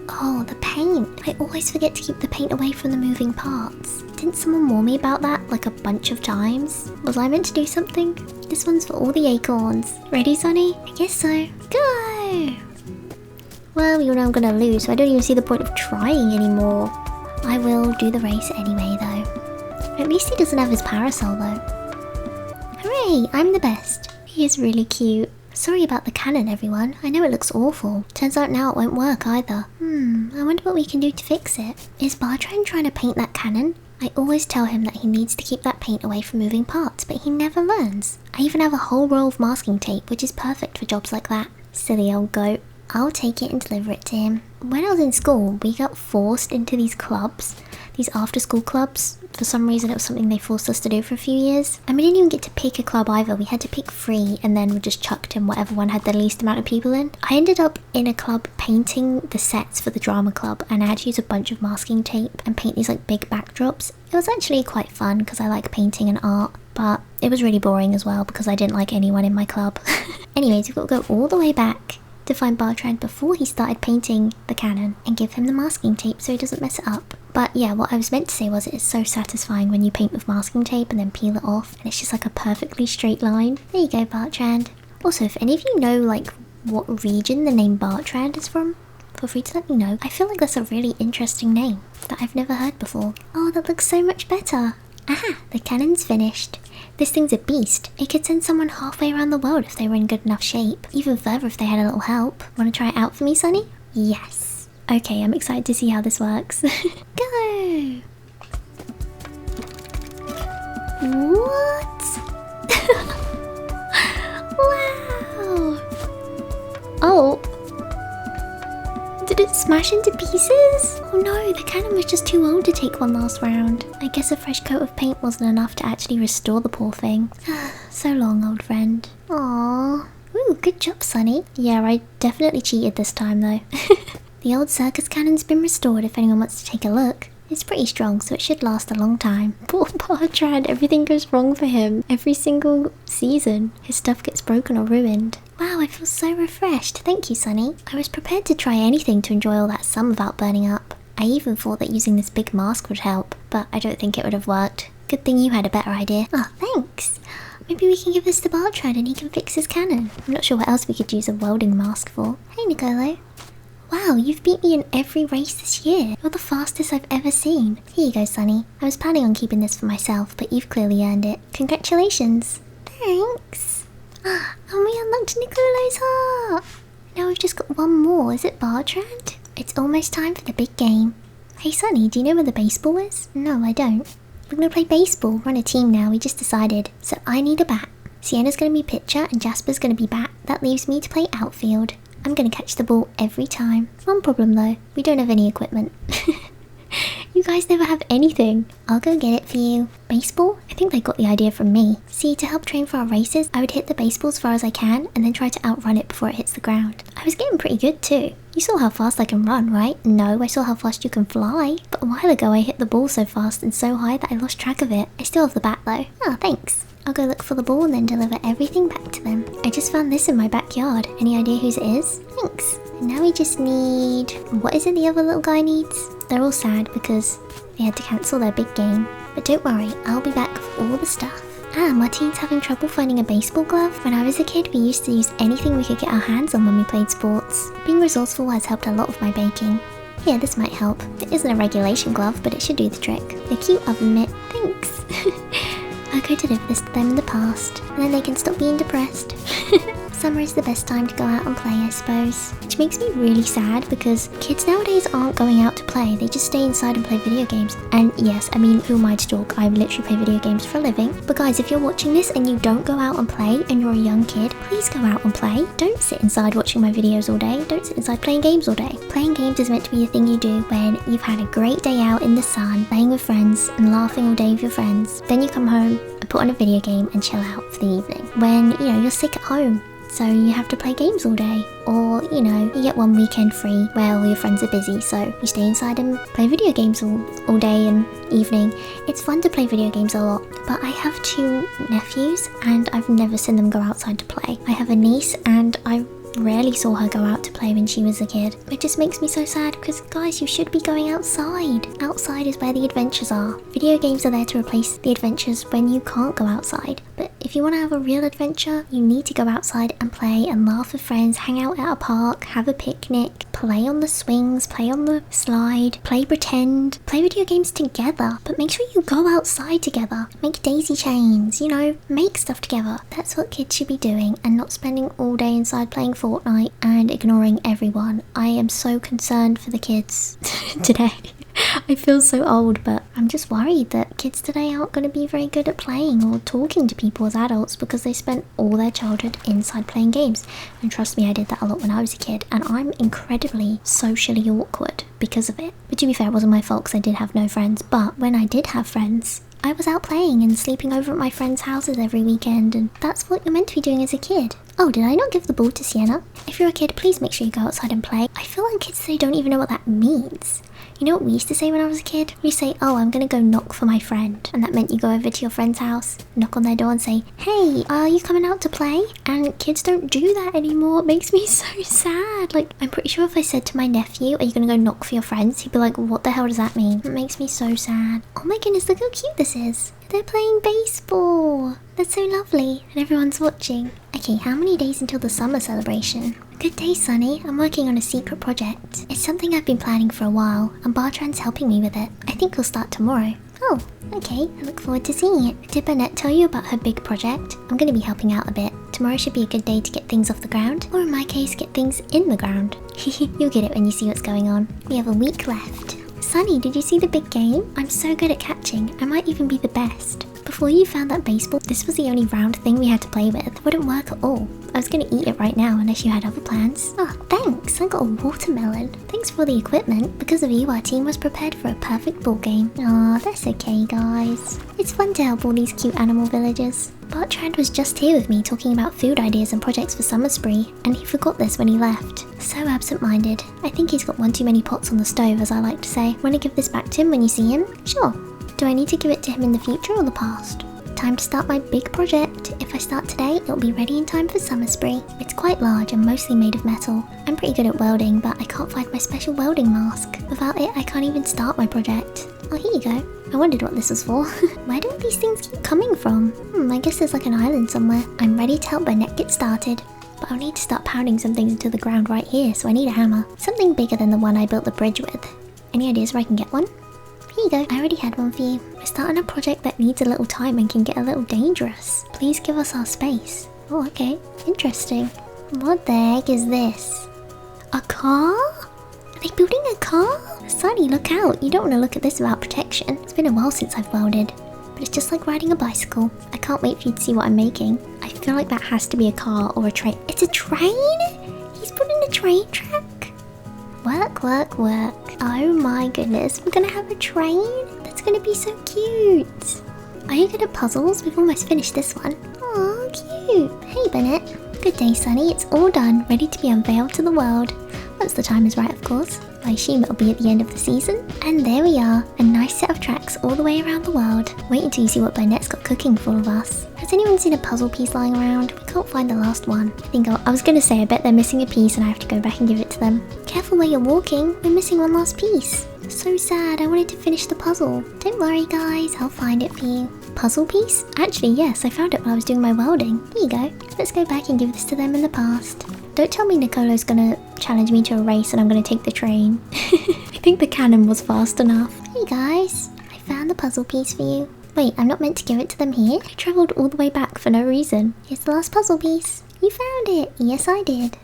[SPEAKER 1] Oh, the paint. I always forget to keep the paint away from the moving parts. Didn't someone warn me about that like a bunch of times? Was I meant to do something? This one's for all the acorns. Ready, Sonny? I guess so. Go! Well, you know I'm gonna lose, so I don't even see the point of trying anymore. I will do the race anyway, though. At least he doesn't have his parasol, though. Hooray! I'm the best. He is really cute. Sorry about the cannon, everyone. I know it looks awful. Turns out now it won't work either. I wonder what we can do to fix it. Is Bartran trying to paint that cannon? I always tell him that he needs to keep that paint away from moving parts, but he never learns. I even have a whole roll of masking tape, which is perfect for jobs like that. Silly old goat. I'll take it and deliver it to him. When I was in school, we got forced into these clubs, these after-school clubs. For some reason, it was something they forced us to do for a few years. And we didn't even get to pick a club either. We had to pick 3 and then we just chucked in whatever one had the least amount of people in. I ended up in a club painting the sets for the drama club, and I had to use a bunch of masking tape and paint these like big backdrops. It was actually quite fun because I like painting and art, but it was really boring as well because I didn't like anyone in my club. Anyways, we've got to go all the way back to find Bartran before he started painting the cannon and give him the masking tape so he doesn't mess it up. But yeah, what I was meant to say was it's so satisfying when you paint with masking tape and then peel it off and it's just like a perfectly straight line. There you go, Bartran. Also, if any of you know like what region the name Bartran is from, feel free to let me know. I feel like that's a really interesting name that I've never heard before. Oh, that looks so much better. Aha, the cannon's finished. This thing's a beast. It could send someone halfway around the world if they were in good enough shape. Even further if they had a little help. Want to try it out for me, Sonny? Yes. Okay, I'm excited to see how this works. Go! What? Wow! Oh! Did it smash into pieces? Oh no, the cannon was just too old to take one last round. I guess a fresh coat of paint wasn't enough to actually restore the poor thing. So long, old friend. Aww. Ooh, good job, Sonny. Yeah, I definitely cheated this time though. The old circus cannon's been restored if anyone wants to take a look. It's pretty strong, so it should last a long time. Poor Bartran, everything goes wrong for him. Every single season, his stuff gets broken or ruined. Wow, I feel so refreshed. Thank you, Sonny. I was prepared to try anything to enjoy all that sun without burning up. I even thought that using this big mask would help, but I don't think it would have worked. Good thing you had a better idea. Oh, thanks. Maybe we can give this to Bartran and he can fix his cannon. I'm not sure what else we could use a welding mask for. Hey, Nicolo. Wow, you've beat me in every race this year. You're the fastest I've ever seen. Here you go, Sonny. I was planning on keeping this for myself, but you've clearly earned it. Congratulations. Thanks. And we unlocked Nicolo's heart. Now we've just got one more. Is it Bartran? It's almost time for the big game. Hey, Sonny, do you know where the baseball is? No, I don't. We're gonna play baseball. We're on a team now, we just decided. So I need a bat. Sienna's gonna be pitcher and Jasper's gonna be bat. That leaves me to play outfield. I'm gonna catch the ball every time. One problem though, we don't have any equipment. You guys never have anything. I'll go get it for you. Baseball? I think they got the idea from me. See, to help train for our races, I would hit the baseball as far as I can and then try to outrun it before it hits the ground. I was getting pretty good too. You saw how fast I can run, right? No, I saw how fast you can fly. But a while ago I hit the ball so fast and so high that I lost track of it. I still have the bat though. Oh, thanks. I'll go look for the ball and then deliver everything back to them. I just found this in my backyard. Any idea whose it is? Thanks. And now we just need... What is it the other little guy needs? They're all sad because they had to cancel their big game. But don't worry, I'll be back with all the stuff. Martine's having trouble finding a baseball glove. When I was a kid, we used to use anything we could get our hands on when we played sports. Being resourceful has helped a lot with my baking. Yeah, this might help. It isn't a regulation glove, but it should do the trick. They're cute, I'll admit. Thanks. I'll go deliver this to them in the past, and then they can stop being depressed. Summer is the best time to go out and play, I suppose. Which makes me really sad because kids nowadays aren't going out to play, they just stay inside and play video games. And yes, I mean, who am I to talk? I literally play video games for a living. But guys, if you're watching this and you don't go out and play and you're a young kid, please go out and play. Don't sit inside watching my videos all day. Don't sit inside playing games all day. Playing games is meant to be a thing you do when you've had a great day out in the sun, playing with friends and laughing all day with your friends. Then you come home and put on a video game and chill out for the evening. When, you know, you're sick at home. so you have to play games all day. Or, you know, you get one weekend free where all your friends are busy, so you stay inside and play video games all day and evening. It's fun to play video games a lot, but I have 2 nephews and I've never seen them go outside to play. I have a niece and I rarely saw her go out to play when she was a kid. It just makes me so sad because, guys, you should be going outside. Outside is where the adventures are. Video games are there to replace the adventures when you can't go outside. But if you want to have a real adventure, you need to go outside and play and laugh with friends, hang out at a park, have a picnic, play on the swings, play on the slide, play pretend, play video games together. But make sure you go outside together. Make daisy chains, you know, make stuff together. That's what kids should be doing and not spending all day inside playing Fortnite and ignoring everyone. I am so concerned for the kids today. I feel so old, but I'm just worried that kids today aren't going to be very good at playing or talking to people as adults because they spent all their childhood inside playing games. And trust me, I did that a lot when I was a kid, and I'm incredibly socially awkward because of it. But to be fair, it wasn't my fault because I did have no friends, but when I did have friends, I was out playing and sleeping over at my friends' houses every weekend, and that's what you're meant to be doing as a kid. Oh, did I not give the ball to Sienna? If you're a kid, please make sure you go outside and play. I feel like kids today don't even know what that means. You know what we used to say when I was a kid? We say, oh, I'm gonna go knock for my friend. And that meant you go over to your friend's house, knock on their door and say, hey, are you coming out to play? And kids don't do that anymore. It makes me so sad. Like, I'm pretty sure if I said to my nephew, are you gonna go knock for your friends? He'd be like, what the hell does that mean? It makes me so sad. Oh my goodness, look how cute this is. They're playing baseball. That's so lovely. And everyone's watching. Okay, how many days until the summer celebration? Good day, Sunny. I'm working on a secret project. It's something I've been planning for a while, and Bartran's helping me with it. I think we'll start tomorrow. Oh, okay. I look forward to seeing it. Did Burnett tell you about her big project? I'm going to be helping out a bit. Tomorrow should be a good day to get things off the ground, or in my case, get things in the ground. You'll get it when you see what's going on. We have a week left. Sunny, did you see the big game? I'm so good at catching. I might even be the best. Before you found that baseball, this was the only round thing we had to play with. It wouldn't work at all. I was going to eat it right now unless you had other plans. Oh, thanks. I got a watermelon. Thanks for the equipment. Because of you, our team was prepared for a perfect ball game. Aw, that's okay, guys. It's fun to help all these cute animal villagers. Bartrand was just here with me talking about food ideas and projects for Seasonspree, and he forgot this when he left. So absent-minded. I think he's got one too many pots on the stove, as I like to say. Want to give this back to him when you see him? Sure. Do I need to give it to him in the future or the past? Time to start my big project. If I start today, it'll be ready in time for Seasonspree. It's quite large and mostly made of metal. I'm pretty good at welding, but I can't find my special welding mask. Without it, I can't even start my project. Oh, here you go. I wondered what this was for. Where do all these things keep coming from? I guess there's like an island somewhere. I'm ready to help Burnett get started. But I'll need to start pounding some things into the ground right here, so I need a hammer. Something bigger than the one I built the bridge with. Any ideas where I can get one? Here you go, I already had one for you. We're starting a project that needs a little time and can get a little dangerous. Please give us our space. Oh, okay. Interesting. What the heck is this? A car? Are they building a car? Sunny, look out. You don't want to look at this without protection. It's been a while since I've welded. But it's just like riding a bicycle. I can't wait for you to see what I'm making. I feel like that has to be a car or a train. It's a train? He's putting a train track? Work, work, work. Oh my goodness, we're gonna have a train? That's gonna be so cute. Are you good at puzzles? We've almost finished this one. Oh, cute. Hey, Burnett. Good day, Sunny. It's all done, ready to be unveiled to the world. Once the time is right, of course. I assume it'll be at the end of the season. And there we are, a nice set of tracks all the way around the world. Wait until you see what Burnett's got cooking for all of us. Has anyone seen a puzzle piece lying around? We can't find the last one. I was gonna say, I bet they're missing a piece and I have to go back and give it to them. Careful where you're walking, we're missing one last piece. So sad, I wanted to finish the puzzle. Don't worry guys, I'll find it for you. Puzzle piece? Actually, yes, I found it while I was doing my welding. Here you go. Let's go back and give this to them in the past. Don't tell me Nicolo's gonna challenge me to a race and I'm gonna take the train. I think the cannon was fast enough. Hey guys, I found the puzzle piece for you. Wait, I'm not meant to give it to them here? I travelled all the way back for no reason. Here's the last puzzle piece. You found it. Yes, I did.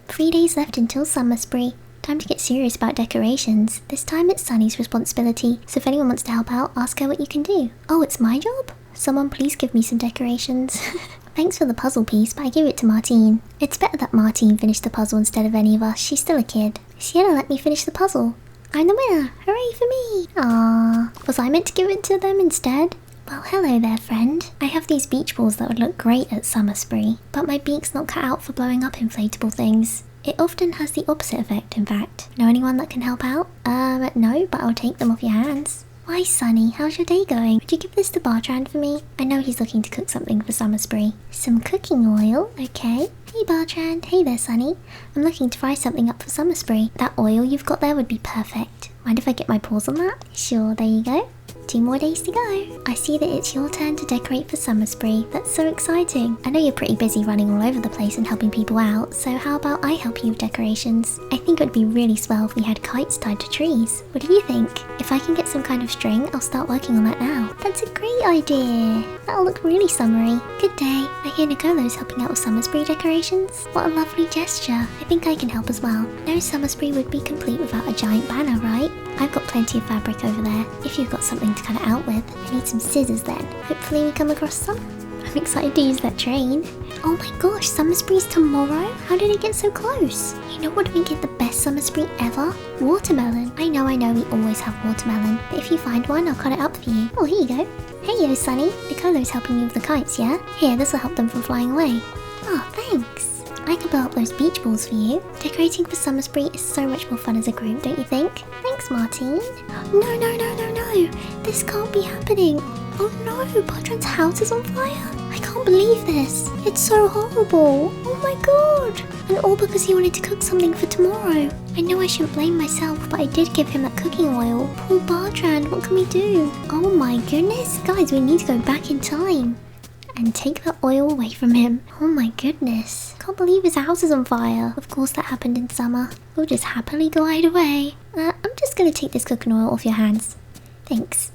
[SPEAKER 1] 3 days left until Seasonspree. Time to get serious about decorations. This time it's Sunny's responsibility, so if anyone wants to help out, ask her what you can do. Oh, it's my job? Someone please give me some decorations. Thanks for the puzzle piece, but I gave it to Martine. It's better that Martine finished the puzzle instead of any of us. She's still a kid. Sienna let me finish the puzzle. I'm the winner. Hooray for me. Aww. Was I meant to give it to them instead? Well, hello there, friend. I have these beach balls that would look great at Seasonspree, but my beak's not cut out for blowing up inflatable things. It often has the opposite effect, in fact. Know anyone that can help out? No, but I'll take them off your hands. Why, Sunny, how's your day going? Would you give this to Bartrand for me? I know he's looking to cook something for Seasonspree. Some cooking oil, okay. Hey Bartrand, hey there Sunny. I'm looking to fry something up for Seasonspree. That oil you've got there would be perfect. Mind if I get my paws on that? Sure, there you go. 2 more days to go. I see that it's your turn to decorate for Seasonspree. That's so exciting. I know you're pretty busy running all over the place and helping people out, so how about I help you with decorations? I think it would be really swell if we had kites tied to trees. What do you think? If I can get some kind of string, I'll start working on that now. That's a great idea. That'll look really summery. Good day. I hear Nicolo's helping out with Seasonspree decorations. What a lovely gesture. I think I can help as well. No Seasonspree would be complete without a giant banner, right? I've got plenty of fabric over there. If you've got something to cut it out with, I need some scissors then. Hopefully we come across some. I'm excited to use that train. Oh my gosh, Seasonspree's tomorrow? How did it get so close? You know what would make it the best Seasonspree ever? Watermelon. I know, we always have watermelon. But if you find one, I'll cut it up for you. Oh, here you go. Hey yo, Sunny. Nicolo's helping you with the kites, yeah? Here, this will help them from flying away. Oh, thanks. I can blow up those beach balls for you. Decorating for Seasonspree is so much more fun as a group, don't you think? Thanks, Martine. No. This can't be happening. Oh no, Bartrand's house is on fire. I can't believe this. It's so horrible. Oh my god. And all because he wanted to cook something for tomorrow. I know I shouldn't blame myself, but I did give him that cooking oil. Poor Bartrand, what can we do? Oh my goodness. Guys, we need to go back in time and take the oil away from him. Oh my goodness. Can't believe his house is on fire. Of course that happened in summer. We'll just happily glide away. I'm just gonna take this cooking oil off your hands. Thanks.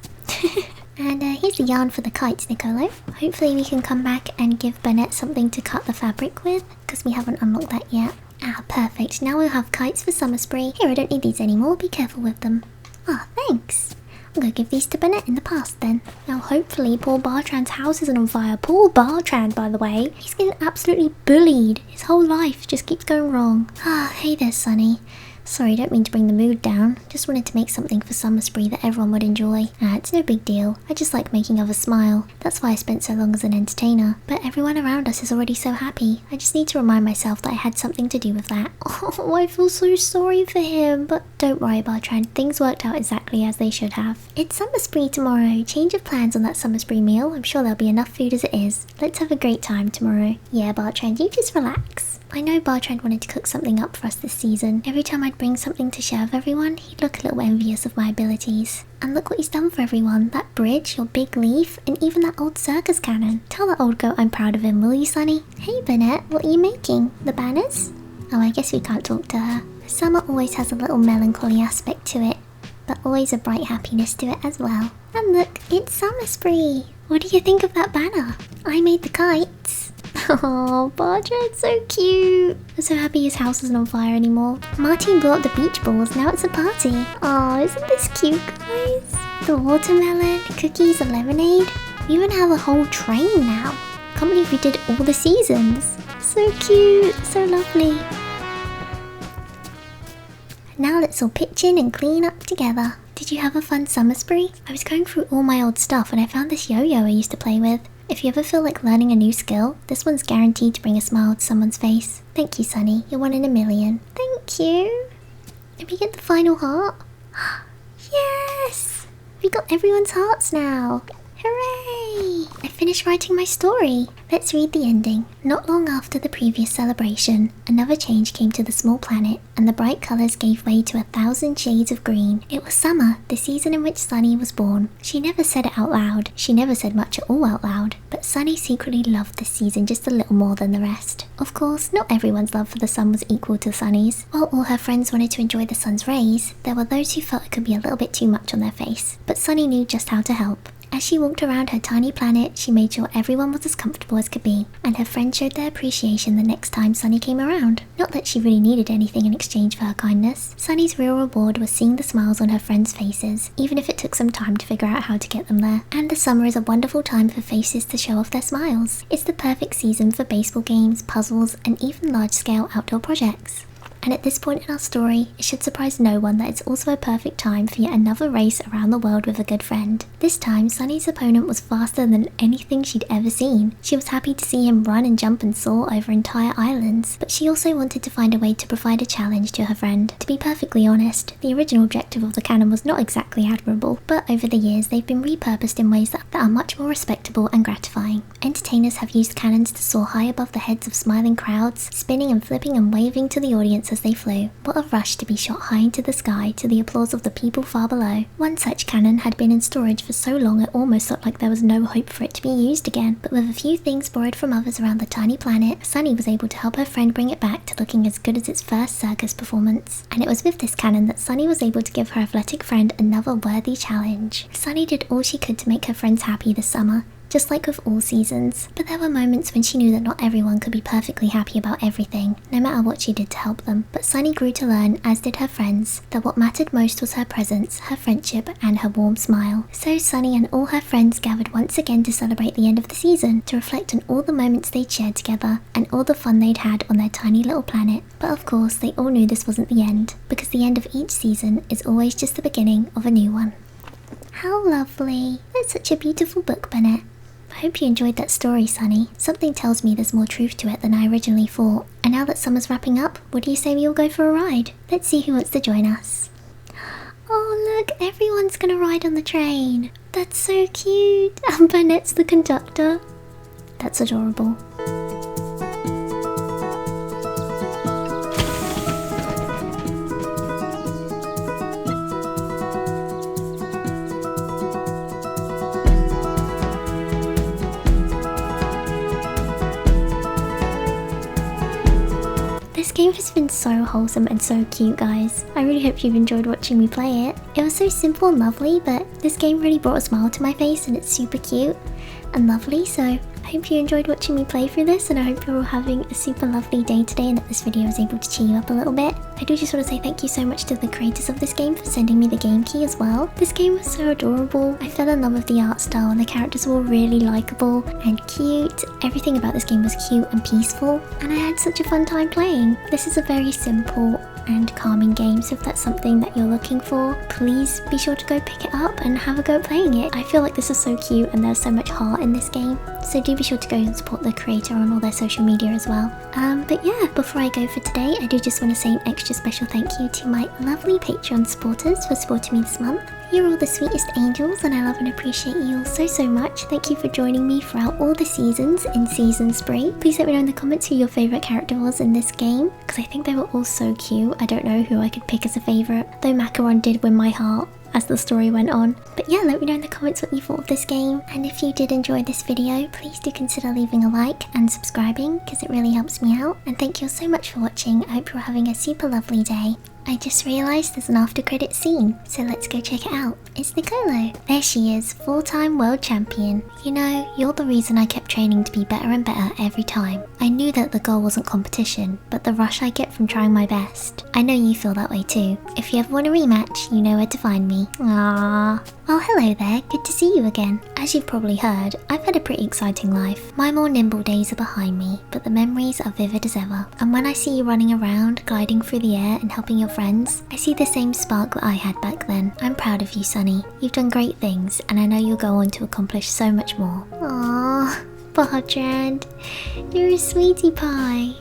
[SPEAKER 1] And here's the yarn for the kites, Nicolo. Hopefully we can come back and give Bennett something to cut the fabric with, because we haven't unlocked that yet. Ah, perfect. Now we'll have kites for Seasonspree. Here, I don't need these anymore. Be careful with them. Ah, thanks. I'm gonna give these to Bennett in the past then. Now hopefully poor Bartrand's house isn't on fire. Poor Bartrand, by the way. He's getting absolutely bullied. His whole life just keeps going wrong. Ah, hey there, Sunny. Sorry, don't mean to bring the mood down. Just wanted to make something for Seasonspree that everyone would enjoy. It's no big deal. I just like making others smile. That's why I spent so long as an entertainer. But everyone around us is already so happy. I just need to remind myself that I had something to do with that. Oh, I feel so sorry for him. But don't worry, Bartrand. Things worked out exactly as they should have. It's Seasonspree tomorrow. Change of plans on that Seasonspree meal. I'm sure there'll be enough food as it is. Let's have a great time tomorrow. Yeah, Bartrand, you just relax. I know Bartrand wanted to cook something up for us this season. Every time I'd bring something to share with everyone, he'd look a little envious of my abilities. And look what he's done for everyone. That bridge, your big leaf, and even that old circus cannon. Tell that old goat I'm proud of him, will you, Sunny? Hey, Bennett, what are you making? The banners? Oh, I guess we can't talk to her. Summer always has a little melancholy aspect to it, but always a bright happiness to it as well. And look, it's Seasonspree. What do you think of that banner? I made the kites. Oh, Bartrand's so cute. I'm so happy his house isn't on fire anymore. Martine blew up the beach balls, now it's a party. Oh, isn't this cute, guys? The watermelon, cookies and lemonade. We even have a whole train now. Can't believe we did all the seasons. So cute, so lovely. Now let's all pitch in and clean up together. Did you have a fun Seasonspree? I was going through all my old stuff and I found this yo-yo I used to play with. If you ever feel like learning a new skill, this one's guaranteed to bring a smile to someone's face. Thank you, Sunny. You're 1 in a million. Thank you. Did we get the final heart? Yes! We got everyone's hearts now. Hooray! I finished writing my story. Let's read the ending. Not long after the previous celebration, another change came to the small planet, and the bright colours gave way to 1,000 shades of green. It was summer, the season in which Sunny was born. She never said it out loud. She never said much at all out loud. But Sunny secretly loved this season just a little more than the rest. Of course, not everyone's love for the sun was equal to Sunny's. While all her friends wanted to enjoy the sun's rays, there were those who felt it could be a little bit too much on their face. But Sunny knew just how to help. As she walked around her tiny planet, she made sure everyone was as comfortable as could be, and her friends showed their appreciation the next time Sunny came around. Not that she really needed anything in exchange for her kindness. Sunny's real reward was seeing the smiles on her friends' faces, even if it took some time to figure out how to get them there. And the summer is a wonderful time for faces to show off their smiles. It's the perfect season for baseball games, puzzles, and even large-scale outdoor projects. And at this point in our story, it should surprise no one that it's also a perfect time for yet another race around the world with a good friend. This time, Sunny's opponent was faster than anything she'd ever seen. She was happy to see him run and jump and soar over entire islands, but she also wanted to find a way to provide a challenge to her friend. To be perfectly honest, the original objective of the cannon was not exactly admirable, but over the years they've been repurposed in ways that are much more respectable and gratifying. Entertainers have used cannons to soar high above the heads of smiling crowds, spinning and flipping and waving to the audience as they flew. What a rush to be shot high into the sky to the applause of the people far below. One such cannon had been in storage for so long it almost looked like there was no hope for it to be used again, but with a few things borrowed from others around the tiny planet, Sunny was able to help her friend bring it back to looking as good as its first circus performance. And it was with this cannon that Sunny was able to give her athletic friend another worthy challenge. Sunny did all she could to make her friends happy this summer, just like with all seasons. But there were moments when she knew that not everyone could be perfectly happy about everything, no matter what she did to help them. But Sunny grew to learn, as did her friends, that what mattered most was her presence, her friendship, and her warm smile. So Sunny and all her friends gathered once again to celebrate the end of the season, to reflect on all the moments they'd shared together, and all the fun they'd had on their tiny little planet. But of course, they all knew this wasn't the end, because the end of each season is always just the beginning of a new one. How lovely. That's such a beautiful book, Bennett. I hope you enjoyed that story, Sunny. Something tells me there's more truth to it than I originally thought. And now that summer's wrapping up, what do you say we all go for a ride? Let's see who wants to join us. Oh look, everyone's gonna ride on the train. That's so cute. And Burnett's the conductor. That's adorable. This game has been so wholesome and so cute, guys. I really hope you've enjoyed watching me play it. It was so simple and lovely, but this game really brought a smile to my face and it's super cute and lovely, so I hope you enjoyed watching me play through this, and I hope you're all having a super lovely day today and that this video was able to cheer you up a little bit. I do just want to say thank you so much to the creators of this game for sending me the game key as well. This game was so adorable. I fell in love with the art style and the characters were really likable and cute. Everything about this game was cute and peaceful, and I had such a fun time playing. This is a very simple and calming game, so if that's something that you're looking for, please be sure to go pick it up and have a go at playing it. I feel like this is so cute and there's so much heart in this game, so do be sure to go and support the creator on all their social media as well. But yeah, before I go for today, I do just want to say an extra special thank you to my lovely Patreon supporters for supporting me this month. You're all the sweetest angels and I love and appreciate you all so much. Thank you for joining me throughout all the seasons in Seasonspree. Please let me know in the comments who your favourite character was in this game, because I think they were all so cute. I don't know who I could pick as a favourite, though Macaron did win my heart as the story went on. But yeah, let me know in the comments what you thought of this game, and if you did enjoy this video, please do consider leaving a like and subscribing, because it really helps me out. And thank you all so much for watching. I hope you're having a super lovely day. I just realised there's an after credit scene, so let's go check it out. It's Nicolo. There she is, full-time world champion. You know, you're the reason I kept training to be better and better every time. I knew that the goal wasn't competition, but the rush I get from trying my best. I know you feel that way too. If you ever want a rematch, you know where to find me. Aww. Well, hello there, good to see you again. As you've probably heard, I've had a pretty exciting life. My more nimble days are behind me, but the memories are vivid as ever. And when I see you running around, gliding through the air and helping your friends, I see the same spark that I had back then. I'm proud of you, Sunny. You've done great things, and I know you'll go on to accomplish so much more. Aww, Bartrand, you're a sweetie pie.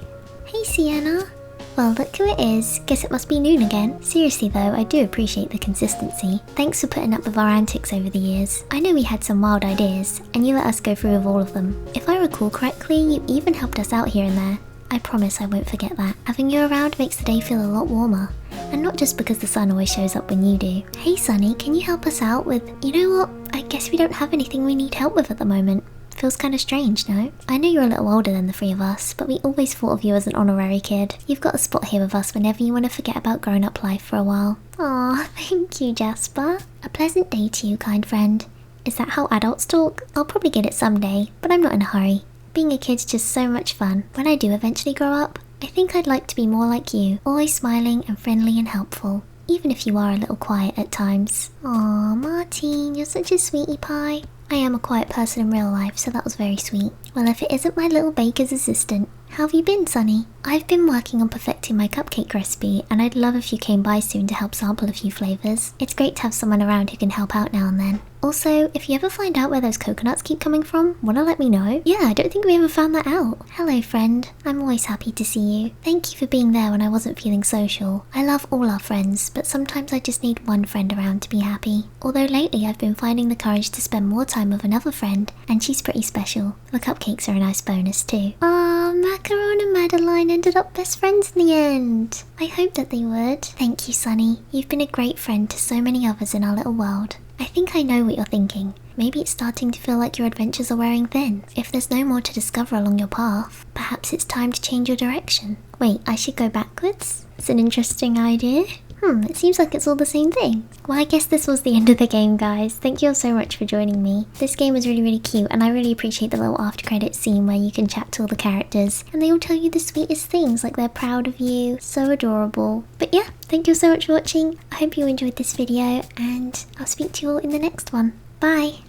[SPEAKER 1] Hey, Sienna. Well, look who it is. Guess it must be noon again. Seriously though, I do appreciate the consistency. Thanks for putting up with our antics over the years. I know we had some wild ideas, and you let us go through with all of them. If I recall correctly, you even helped us out here and there. I promise I won't forget that. Having you around makes the day feel a lot warmer. And not just because the sun always shows up when you do. Hey Sunny, can you help us out with... You know what? I guess we don't have anything we need help with at the moment. Feels kinda strange, no? I know you're a little older than the three of us, but we always thought of you as an honorary kid. You've got a spot here with us whenever you want to forget about grown-up life for a while. Aw, thank you, Jasper. A pleasant day to you, kind friend. Is that how adults talk? I'll probably get it someday, but I'm not in a hurry. Being a kid's just so much fun. When I do eventually grow up, I think I'd like to be more like you, always smiling and friendly and helpful, even if you are a little quiet at times. Aw, Martine, you're such a sweetie pie. I am a quiet person in real life, so that was very sweet. Well, if it isn't my little baker's assistant, How have you been, Sunny? I've been working on perfecting my cupcake recipe, and I'd love if you came by soon to help sample a few flavours. It's great to have someone around who can help out now and then. Also, if you ever find out where those coconuts keep coming from, wanna let me know? Yeah, I don't think we ever found that out. Hello, friend. I'm always happy to see you. Thank you for being there when I wasn't feeling social. I love all our friends, but sometimes I just need one friend around to be happy. Although lately I've been finding the courage to spend more time with another friend, and she's pretty special. The cupcakes are a nice bonus too. Ah, Macaron and Madeline ended up best friends in the end. I hoped that they would. Thank you, Sunny. You've been a great friend to so many others in our little world. I think I know what you're thinking. Maybe it's starting to feel like your adventures are wearing thin. If there's no more to discover along your path, perhaps it's time to change your direction. Wait, I should go backwards? It's an interesting idea. It seems like it's all the same thing. Well, I guess this was the end of the game, guys. Thank you all so much for joining me. This game was really cute, and I really appreciate the little after credits scene where you can chat to all the characters, and they all tell you the sweetest things, like they're proud of you. So adorable. But yeah, thank you all so much for watching. I hope you enjoyed this video, and I'll speak to you all in the next one. Bye!